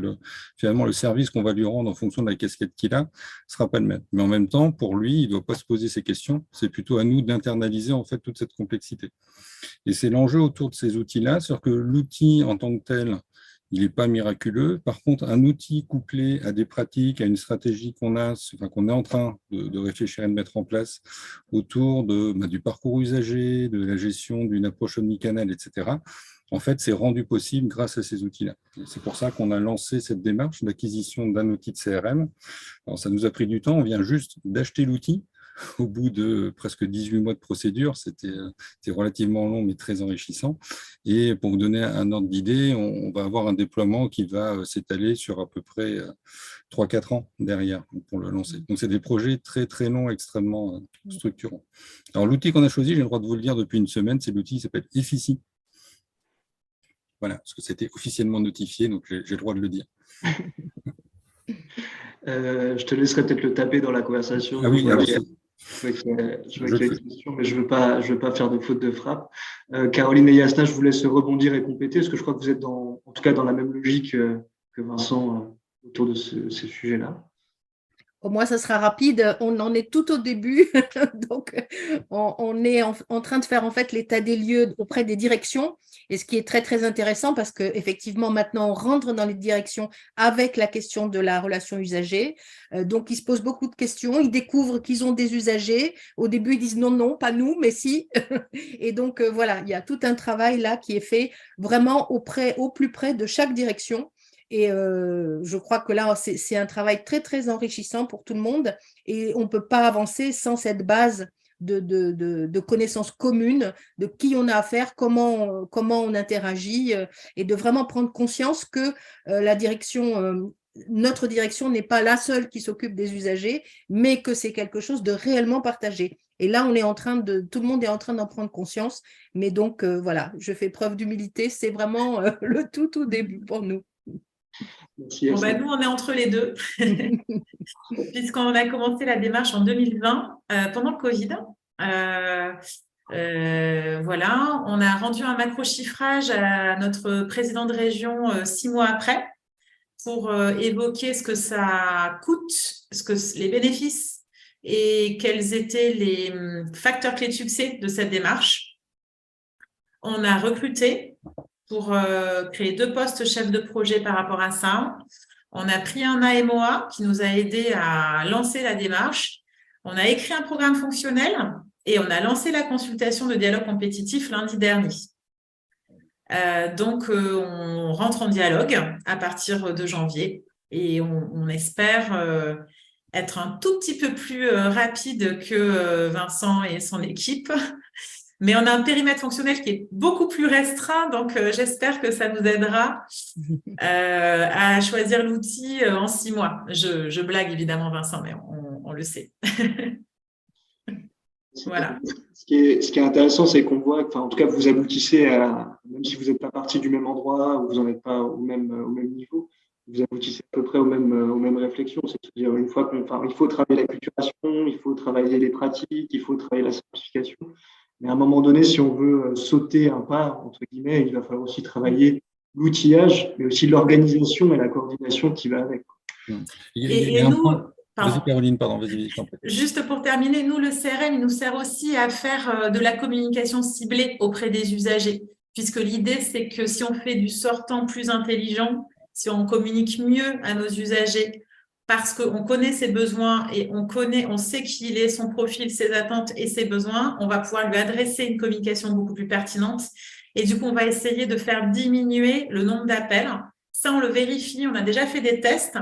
finalement, le service qu'on va lui rendre en fonction de la casquette qu'il a ne sera pas le même. Mais en même temps, pour lui, il ne doit pas se poser ces questions. C'est plutôt à nous d'internaliser en fait toute cette complexité. Et c'est l'enjeu autour de ces outils-là, c'est-à-dire que l'outil en tant que tel, il n'est pas miraculeux. Par contre, un outil couplé à des pratiques, à une stratégie qu'on est en train de réfléchir et de mettre en place autour du parcours usager, de la gestion d'une approche omnicanal, etc., en fait, c'est rendu possible grâce à ces outils-là. C'est pour ça qu'on a lancé cette démarche d'acquisition d'un outil de CRM. Alors, ça nous a pris du temps. On vient juste d'acheter l'outil. Au bout de presque 18 mois de procédure, c'était relativement long mais très enrichissant. Et pour vous donner un ordre d'idée, on va avoir un déploiement qui va s'étaler sur à peu près 3-4 ans derrière pour le lancer. Donc, c'est des projets très, très longs, extrêmement structurants. Alors, l'outil qu'on a choisi, j'ai le droit de vous le dire depuis une semaine, c'est l'outil qui s'appelle Effici. Voilà, parce que c'était officiellement notifié, donc j'ai le droit de le dire. Je te laisserai peut-être le taper dans la conversation. Ah oui, alors question, mais je veux pas faire de faute de frappe. Caroline et Yasna, je vous laisse rebondir et compléter, parce que je crois que vous êtes en tout cas dans la même logique que Vincent autour de ces sujets-là. Au moins, ça sera rapide. On en est tout au début. Donc, on est en train de faire en fait l'état des lieux auprès des directions. Et ce qui est très, très intéressant parce qu'effectivement, maintenant, on rentre dans les directions avec la question de la relation usager. Donc, ils se posent beaucoup de questions. Ils découvrent qu'ils ont des usagers. Au début, ils disent non, non, pas nous, mais si. Et donc, voilà, il y a tout un travail là qui est fait vraiment au plus près de chaque direction. Et je crois que là, c'est un travail très, très enrichissant pour tout le monde. Et on ne peut pas avancer sans cette base de connaissances communes, de qui on a affaire, comment on interagit, et de vraiment prendre conscience que notre direction n'est pas la seule qui s'occupe des usagers, mais que c'est quelque chose de réellement partagé. Et là, tout le monde est en train d'en prendre conscience. Mais donc, voilà, je fais preuve d'humilité. C'est vraiment le tout début pour nous. Merci, Bon, nous, on est entre les deux, puisqu'on a commencé la démarche en 2020, pendant le Covid. Voilà, on a rendu un macro-chiffrage à notre président de région 6 mois après pour évoquer ce que ça coûte, les bénéfices et quels étaient les facteurs clés de succès de cette démarche. On a recruté pour créer 2 postes chefs de projet par rapport à ça. On a pris un AMOA qui nous a aidé à lancer la démarche. On a écrit un programme fonctionnel et on a lancé la consultation de dialogue compétitif lundi dernier. Donc, on rentre en dialogue à partir de janvier et on espère être un tout petit peu plus rapide que Vincent et son équipe. Mais on a un périmètre fonctionnel qui est beaucoup plus restreint, donc j'espère que ça nous aidera à choisir l'outil en 6 mois. Je blague évidemment, Vincent, mais on le sait. Voilà. Ce qui est intéressant, c'est qu'on voit, enfin, en tout cas, vous aboutissez même si vous n'êtes pas parti du même endroit ou vous n'en êtes pas au même niveau, vous aboutissez à peu près aux mêmes réflexions. C'est-à-dire, il faut travailler l'acculturation, il faut travailler les pratiques, il faut travailler la simplification. Mais à un moment donné, si on veut sauter un pas, entre guillemets, il va falloir aussi travailler l'outillage, mais aussi l'organisation et la coordination qui va avec. Et nous, vas-y Caroline, pardon, vas-y. Juste pour terminer, nous, le CRM, il nous sert aussi à faire de la communication ciblée auprès des usagers, puisque l'idée, c'est que si on fait du sortant plus intelligent, si on communique mieux à nos usagers, parce qu'on connaît ses besoins et on sait qui il est, son profil, ses attentes et ses besoins, on va pouvoir lui adresser une communication beaucoup plus pertinente. Et du coup, on va essayer de faire diminuer le nombre d'appels. Ça, on le vérifie. On a déjà fait des tests.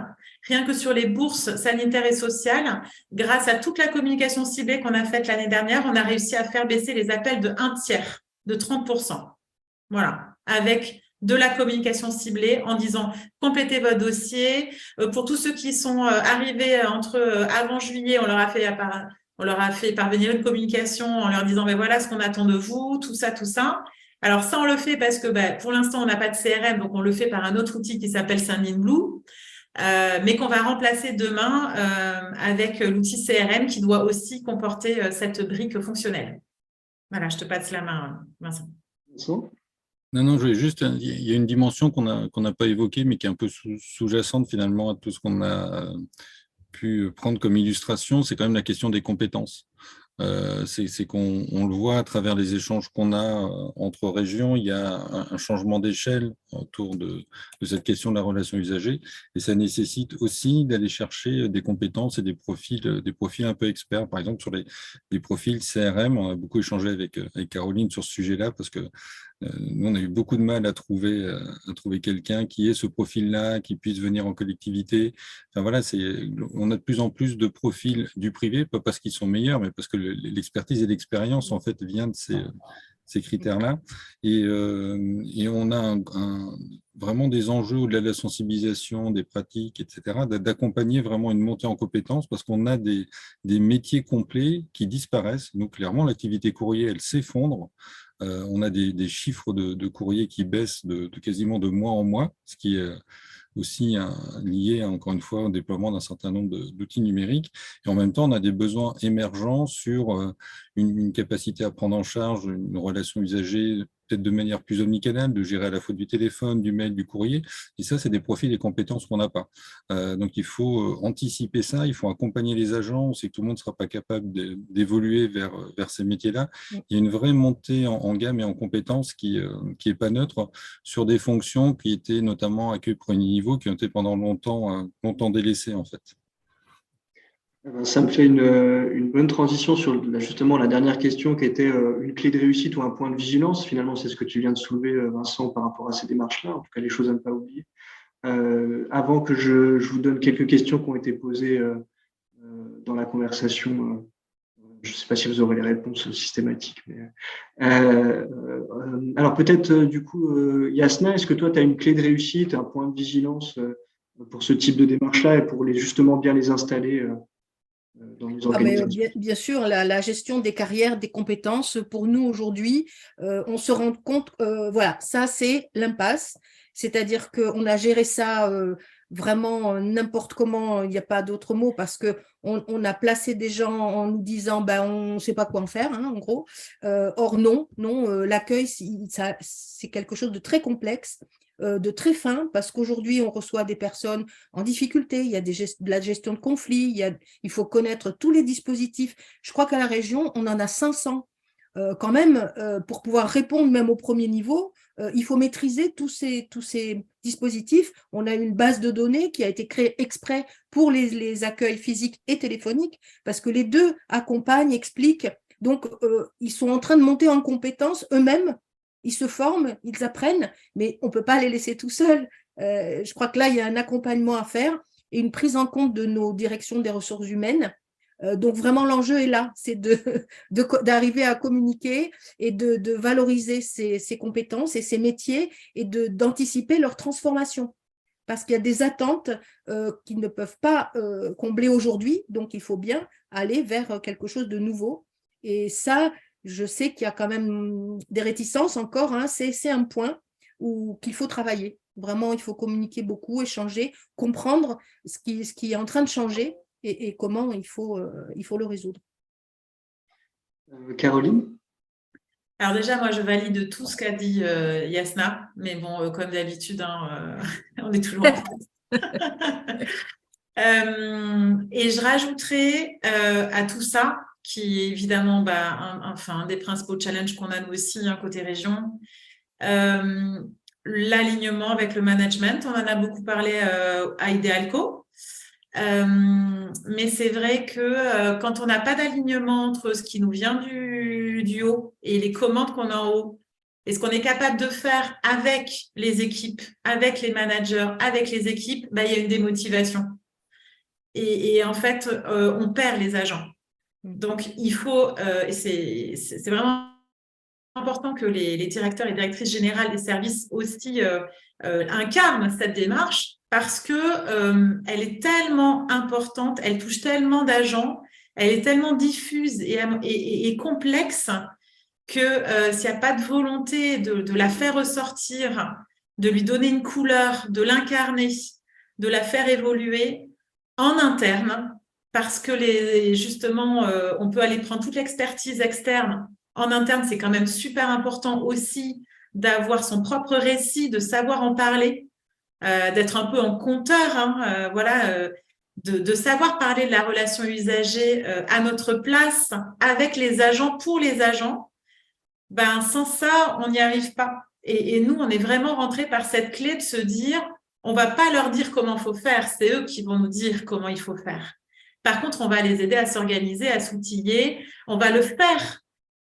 Rien que sur les bourses sanitaires et sociales, grâce à toute la communication ciblée qu'on a faite l'année dernière, on a réussi à faire baisser les appels de 1/3, de 30%. Voilà, avec de la communication ciblée en disant complétez votre dossier. Pour tous ceux qui sont arrivés avant juillet, on leur a fait parvenir une communication en leur disant voilà ce qu'on attend de vous, tout ça. Alors ça, on le fait parce que pour l'instant, on n'a pas de CRM, donc on le fait par un autre outil qui s'appelle Sendinblue, mais qu'on va remplacer demain avec l'outil CRM qui doit aussi comporter cette brique fonctionnelle. Voilà, je te passe la main, Vincent. Non, je voulais juste, il y a une dimension qu'on n'a pas évoquée, mais qui est un peu sous-jacente finalement à tout ce qu'on a pu prendre comme illustration, c'est quand même la question des compétences. C'est qu'on le voit à travers les échanges qu'on a entre régions, il y a un changement d'échelle autour de cette question de la relation usagée, et ça nécessite aussi d'aller chercher des compétences et des profils un peu experts. Par exemple, sur les profils CRM, on a beaucoup échangé avec Caroline sur ce sujet-là, parce que nous, on a eu beaucoup de mal à trouver quelqu'un qui ait ce profil-là, qui puisse venir en collectivité. Enfin, voilà, on a de plus en plus de profils du privé, pas parce qu'ils sont meilleurs, mais parce que l'expertise et l'expérience, en fait, vient de ces critères-là. Et on a vraiment des enjeux au-delà de la sensibilisation, des pratiques, etc., d'accompagner vraiment une montée en compétences, parce qu'on a des métiers complets qui disparaissent. Donc, clairement, l'activité courrier, elle s'effondre. On a des chiffres de courrier qui baissent de quasiment de mois en mois, ce qui est aussi lié, encore une fois, au déploiement d'un certain nombre d'outils numériques. Et en même temps, on a des besoins émergents sur une capacité à prendre en charge une relation usagée, peut-être de manière plus omnicanale, de gérer à la fois du téléphone, du mail, du courrier. Et ça, c'est des profils et compétences qu'on n'a pas. Donc, il faut anticiper ça, il faut accompagner les agents. On sait que tout le monde ne sera pas capable d'évoluer vers ces métiers-là. Il y a une vraie montée en gamme et en compétences qui est pas neutre sur des fonctions qui étaient notamment accueillies au premier niveau, qui ont été pendant longtemps délaissées, en fait. Ça me fait une bonne transition sur justement la dernière question qui était une clé de réussite ou un point de vigilance. Finalement, c'est ce que tu viens de soulever, Vincent, par rapport à ces démarches-là, en tout cas les choses à ne pas oublier. Avant que je vous donne quelques questions qui ont été posées dans la conversation, je ne sais pas si vous aurez les réponses systématiques. Mais, alors peut-être du coup, Yasna, est-ce que toi, tu as une clé de réussite, un point de vigilance pour ce type de démarche-là et pour justement bien les installer dans les organisations? Bien sûr, la gestion des carrières, des compétences, pour nous aujourd'hui, on se rend compte, voilà, ça c'est l'impasse, c'est-à-dire qu'on a géré ça vraiment n'importe comment, il n'y a pas d'autre mot, parce qu'on a placé des gens en nous disant, ben, on ne sait pas quoi en faire, hein, en gros. Or non, l'accueil, c'est quelque chose de très complexe, de très fin, parce qu'aujourd'hui, on reçoit des personnes en difficulté, il y a de la gestion de conflits, il faut connaître tous les dispositifs. Je crois qu'à la région, on en a 500. Quand même, pour pouvoir répondre même au premier niveau, il faut maîtriser tous ces dispositifs. On a une base de données qui a été créée exprès pour les accueils physiques et téléphoniques, parce que les deux accompagnent, expliquent. Donc, ils sont en train de monter en compétences eux-mêmes. Ils se forment, ils apprennent, mais on ne peut pas les laisser tout seuls. Je crois que là, il y a un accompagnement à faire et une prise en compte de nos directions des ressources humaines. Donc, vraiment, l'enjeu est là, c'est d'arriver à communiquer et de valoriser ces compétences et ces métiers et d'anticiper leur transformation. Parce qu'il y a des attentes qu'ils ne peuvent pas combler aujourd'hui, donc il faut bien aller vers quelque chose de nouveau. Et ça, je sais qu'il y a quand même des réticences encore, hein, c'est un point qu'il faut travailler. Vraiment, il faut communiquer beaucoup, échanger, comprendre ce qui est en train de changer et comment il faut le résoudre. Caroline? Alors déjà, moi, je valide tout ce qu'a dit Yasna, mais bon, comme d'habitude, hein, on est toujours en retard. Et je rajouterai à tout ça, qui est évidemment un des principaux challenges qu'on a nous aussi, hein, côté région, l'alignement avec le management. On en a beaucoup parlé à Idealco. Mais c'est vrai que quand on n'a pas d'alignement entre ce qui nous vient du haut et les commandes qu'on a en haut, et ce qu'on est capable de faire avec les équipes, avec les managers, avec les équipes, il y a une démotivation. Et en fait, on perd les agents. Donc, il faut, et c'est vraiment important que les directeurs et directrices générales des services aussi incarnent cette démarche parce que elle est tellement importante, elle touche tellement d'agents, elle est tellement diffuse et complexe que s'il n'y a pas de volonté de la faire ressortir, de lui donner une couleur, de l'incarner, de la faire évoluer en interne, parce que justement, on peut aller prendre toute l'expertise externe. En interne, c'est quand même super important aussi d'avoir son propre récit, de savoir en parler, d'être un peu en compteur, hein, de savoir parler de la relation usagée à notre place, avec les agents, pour les agents. Sans ça, on n'y arrive pas. Et nous, on est vraiment rentrés par cette clé de se dire, on va pas leur dire comment il faut faire, c'est eux qui vont nous dire comment il faut faire. Par contre, on va les aider à s'organiser, à s'outiller, on va le faire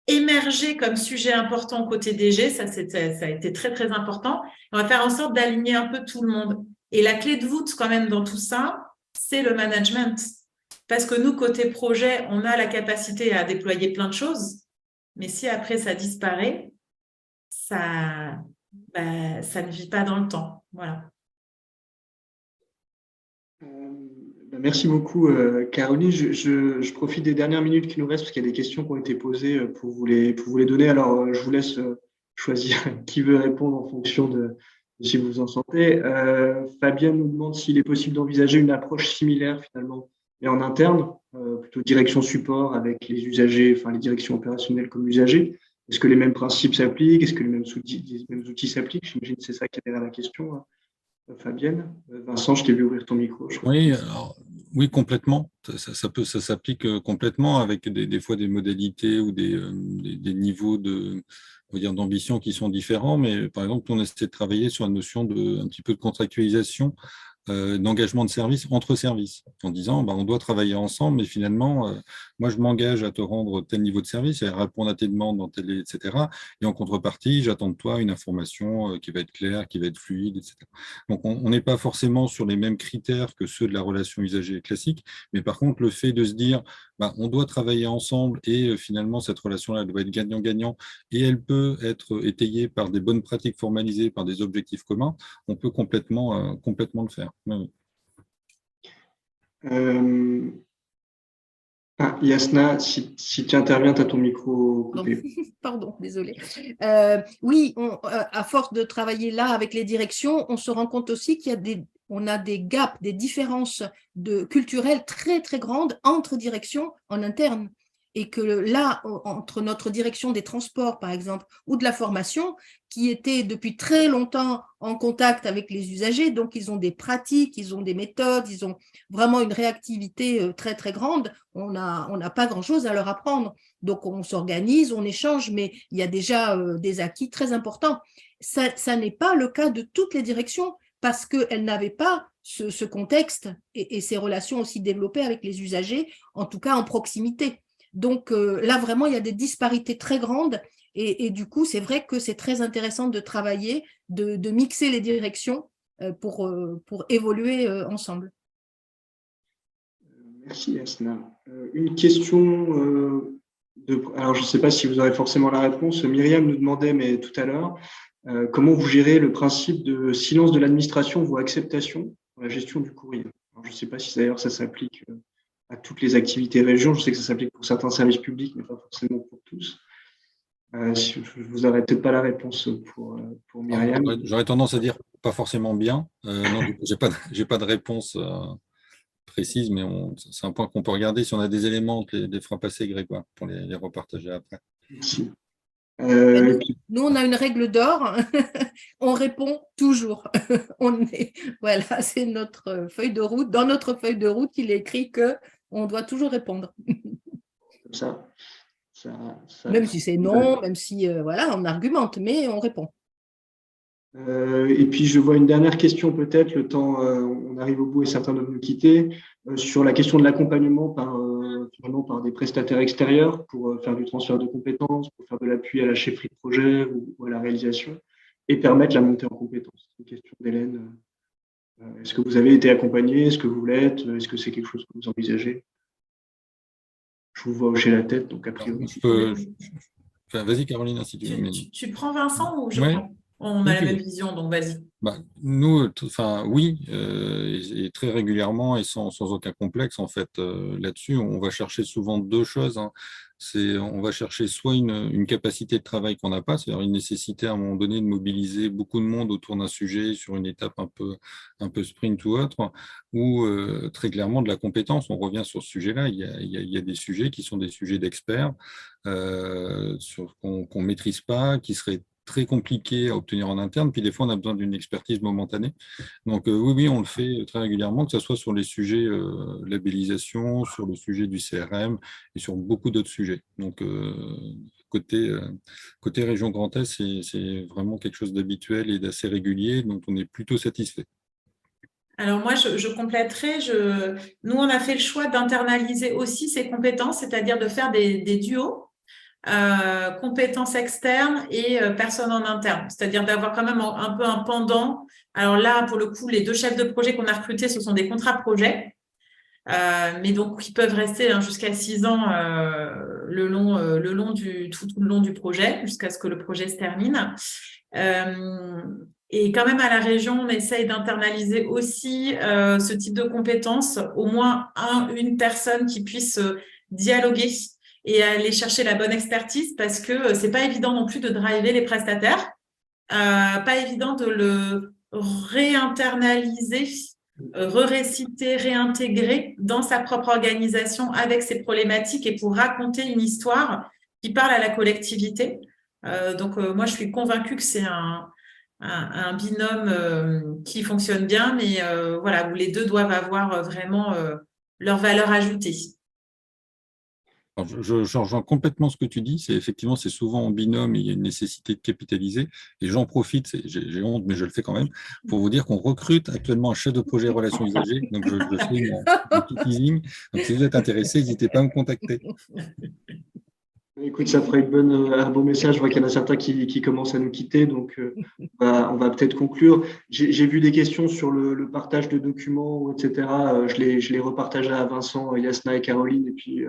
émerger comme sujet important côté DG, ça a été très, très important. On va faire en sorte d'aligner un peu tout le monde. Et la clé de voûte, quand même, dans tout ça, c'est le management. Parce que nous, côté projet, on a la capacité à déployer plein de choses, mais si après ça disparaît, ça ne vit pas dans le temps. Voilà. Merci beaucoup, Caroline. Je profite des dernières minutes qui nous restent parce qu'il y a des questions qui ont été posées pour vous les donner. Alors, je vous laisse choisir qui veut répondre en fonction de si vous en sentez. Fabienne nous demande s'il est possible d'envisager une approche similaire finalement, mais en interne, plutôt direction support avec les usagers, enfin les directions opérationnelles comme usagers. Est-ce que les mêmes principes s'appliquent? Est-ce que les mêmes outils s'appliquent? J'imagine que c'est ça qui est derrière la question. Hein. Fabienne, Vincent, je t'ai vu ouvrir ton micro. Oui, complètement. Ça s'applique complètement avec des fois des modalités ou des niveaux d'ambition qui sont différents. Mais par exemple, on essaie de travailler sur la notion un petit peu de contractualisation d'engagement de service entre services, en disant on doit travailler ensemble, mais finalement, moi je m'engage à te rendre tel niveau de service, à répondre à tes demandes, etc. Et en contrepartie, j'attends de toi une information qui va être claire, qui va être fluide, etc. Donc on n'est pas forcément sur les mêmes critères que ceux de la relation usager classique, mais par contre, le fait de se dire on doit travailler ensemble et finalement cette relation-là doit être gagnant-gagnant et elle peut être étayée par des bonnes pratiques formalisées, par des objectifs communs, on peut complètement le faire. Oui. Yasna, si tu interviens, tu as ton micro coupé. Pardon, désolé. Oui, à force de travailler là avec les directions, on se rend compte aussi on a des gaps, des différences culturelles très, très grandes entre directions en interne. Et que là, entre notre direction des transports, par exemple, ou de la formation, qui était depuis très longtemps en contact avec les usagers, donc ils ont des pratiques, ils ont des méthodes, ils ont vraiment une réactivité très, très grande, on n'a pas grand-chose à leur apprendre. Donc, on s'organise, on échange, mais il y a déjà des acquis très importants. Ça n'est pas le cas de toutes les directions parce qu'elles n'avaient pas ce contexte et ces relations aussi développées avec les usagers, en tout cas en proximité. Donc là, vraiment, il y a des disparités très grandes et du coup, c'est vrai que c'est très intéressant de travailler, de mixer les directions pour évoluer ensemble. Merci, Yasna. Une question alors, je ne sais pas si vous aurez forcément la réponse. Myriam nous demandait, mais tout à l'heure, comment vous gérez le principe de silence de l'administration ou acceptation dans la gestion du courrier. Alors, je ne sais pas si d'ailleurs ça s'applique à toutes les activités région. Je sais que ça s'applique pour certains services publics, mais pas forcément pour tous. Je ne vous aurai peut-être pas la réponse pour Myriam. J'aurais tendance à dire pas forcément bien. Non, j'ai pas de réponse précise, mais c'est un point qu'on peut regarder si on a des éléments, les fera passer, Grégoire, pour les repartager après. Merci. Nous, on a une règle d'or, on répond toujours. Voilà, c'est notre feuille de route. Dans notre feuille de route, il est écrit qu'on doit toujours répondre. Comme ça, même si c'est non, même si voilà, on argumente, mais on répond. Et puis, je vois une dernière question peut-être, le temps, on arrive au bout et certains doivent nous quitter, sur la question de l'accompagnement par des prestataires extérieurs pour faire du transfert de compétences, pour faire de l'appui à la chefferie de projet ou à la réalisation et permettre la montée en compétences. C'est une question d'Hélène. Est-ce que vous avez été accompagné? Est-ce que vous l'êtes? Est-ce que c'est quelque chose que vous envisagez? Je vous vois hocher la tête, donc a priori. Vas-y, Caroline, si tu veux. Tu prends Vincent ou je Ouais. prends? On a la même vision, donc vas-y. Nous, oui, et très régulièrement et sans aucun complexe, en fait, là-dessus, on va chercher souvent deux choses. On va chercher soit une capacité de travail qu'on n'a pas, c'est-à-dire une nécessité à un moment donné de mobiliser beaucoup de monde autour d'un sujet sur une étape un peu sprint ou autre, ou très clairement de la compétence. On revient sur ce sujet-là. Il y a des sujets qui sont des sujets d'experts qu'on ne maîtrise pas, qui seraient très compliqué à obtenir en interne, puis des fois on a besoin d'une expertise momentanée. Donc oui, on le fait très régulièrement, que ce soit sur les sujets labellisation, sur le sujet du CRM et sur beaucoup d'autres sujets. Donc côté région Grand Est, c'est vraiment quelque chose d'habituel et d'assez régulier, dont on est plutôt satisfait. Alors moi, je compléterai. Nous, on a fait le choix d'internaliser aussi ces compétences, c'est-à-dire de faire des duos. Compétences externes et personnes en interne, c'est-à-dire d'avoir quand même un peu un pendant. Alors là, pour le coup, les deux chefs de projet qu'on a recrutés, ce sont des contrats projets, mais donc ils peuvent rester jusqu'à 6 ans tout le long du projet, jusqu'à ce que le projet se termine. Et quand même à la région, on essaye d'internaliser aussi ce type de compétences, au moins une personne qui puisse dialoguer et aller chercher la bonne expertise, parce que c'est pas évident non plus de driver les prestataires, pas évident de le réinternaliser, réciter, réintégrer dans sa propre organisation avec ses problématiques et pour raconter une histoire qui parle à la collectivité. Donc moi, je suis convaincue que c'est un binôme qui fonctionne bien, mais voilà, où les deux doivent avoir vraiment leur valeur ajoutée. Alors, je rejoins complètement ce que tu dis. Effectivement, c'est souvent en binôme et il y a une nécessité de capitaliser. Et j'en profite, j'ai honte, mais je le fais quand même, pour vous dire qu'on recrute actuellement un chef de projet relations usagers. Donc, je fais mon petit teasing. Donc, si vous êtes intéressé, n'hésitez pas à me contacter. Écoute, ça fera un beau message. Je vois qu'il y en a certains qui commencent à nous quitter, donc on va peut-être conclure. J'ai vu des questions sur le partage de documents, etc. Je les repartagerai à Vincent, Yasna et Caroline, et puis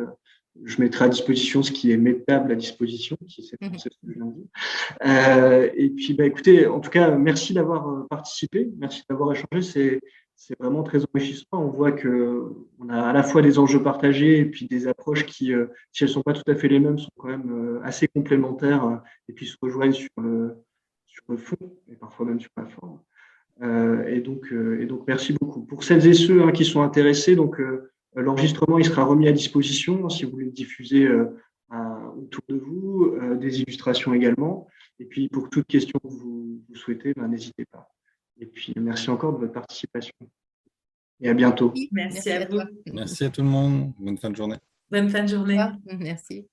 je mettrai à disposition ce qui est mettable à disposition, si c'est ce que je viens de dire. Et puis, écoutez, en tout cas, merci d'avoir participé, merci d'avoir échangé. C'est vraiment très enrichissant. On voit qu'on a à la fois des enjeux partagés et puis des approches qui, si elles ne sont pas tout à fait les mêmes, sont quand même assez complémentaires et puis se rejoignent sur le fond et parfois même sur la forme. Et donc, merci beaucoup. Pour celles et ceux qui sont intéressés, donc, l'enregistrement il sera remis à disposition si vous voulez le diffuser autour de vous, des illustrations également. Et puis, pour toute question que vous souhaitez, n'hésitez pas. Et puis, merci encore de votre participation. Et à bientôt. Merci à vous. Merci à tout le monde. Bonne fin de journée. Bonne fin de journée. Merci.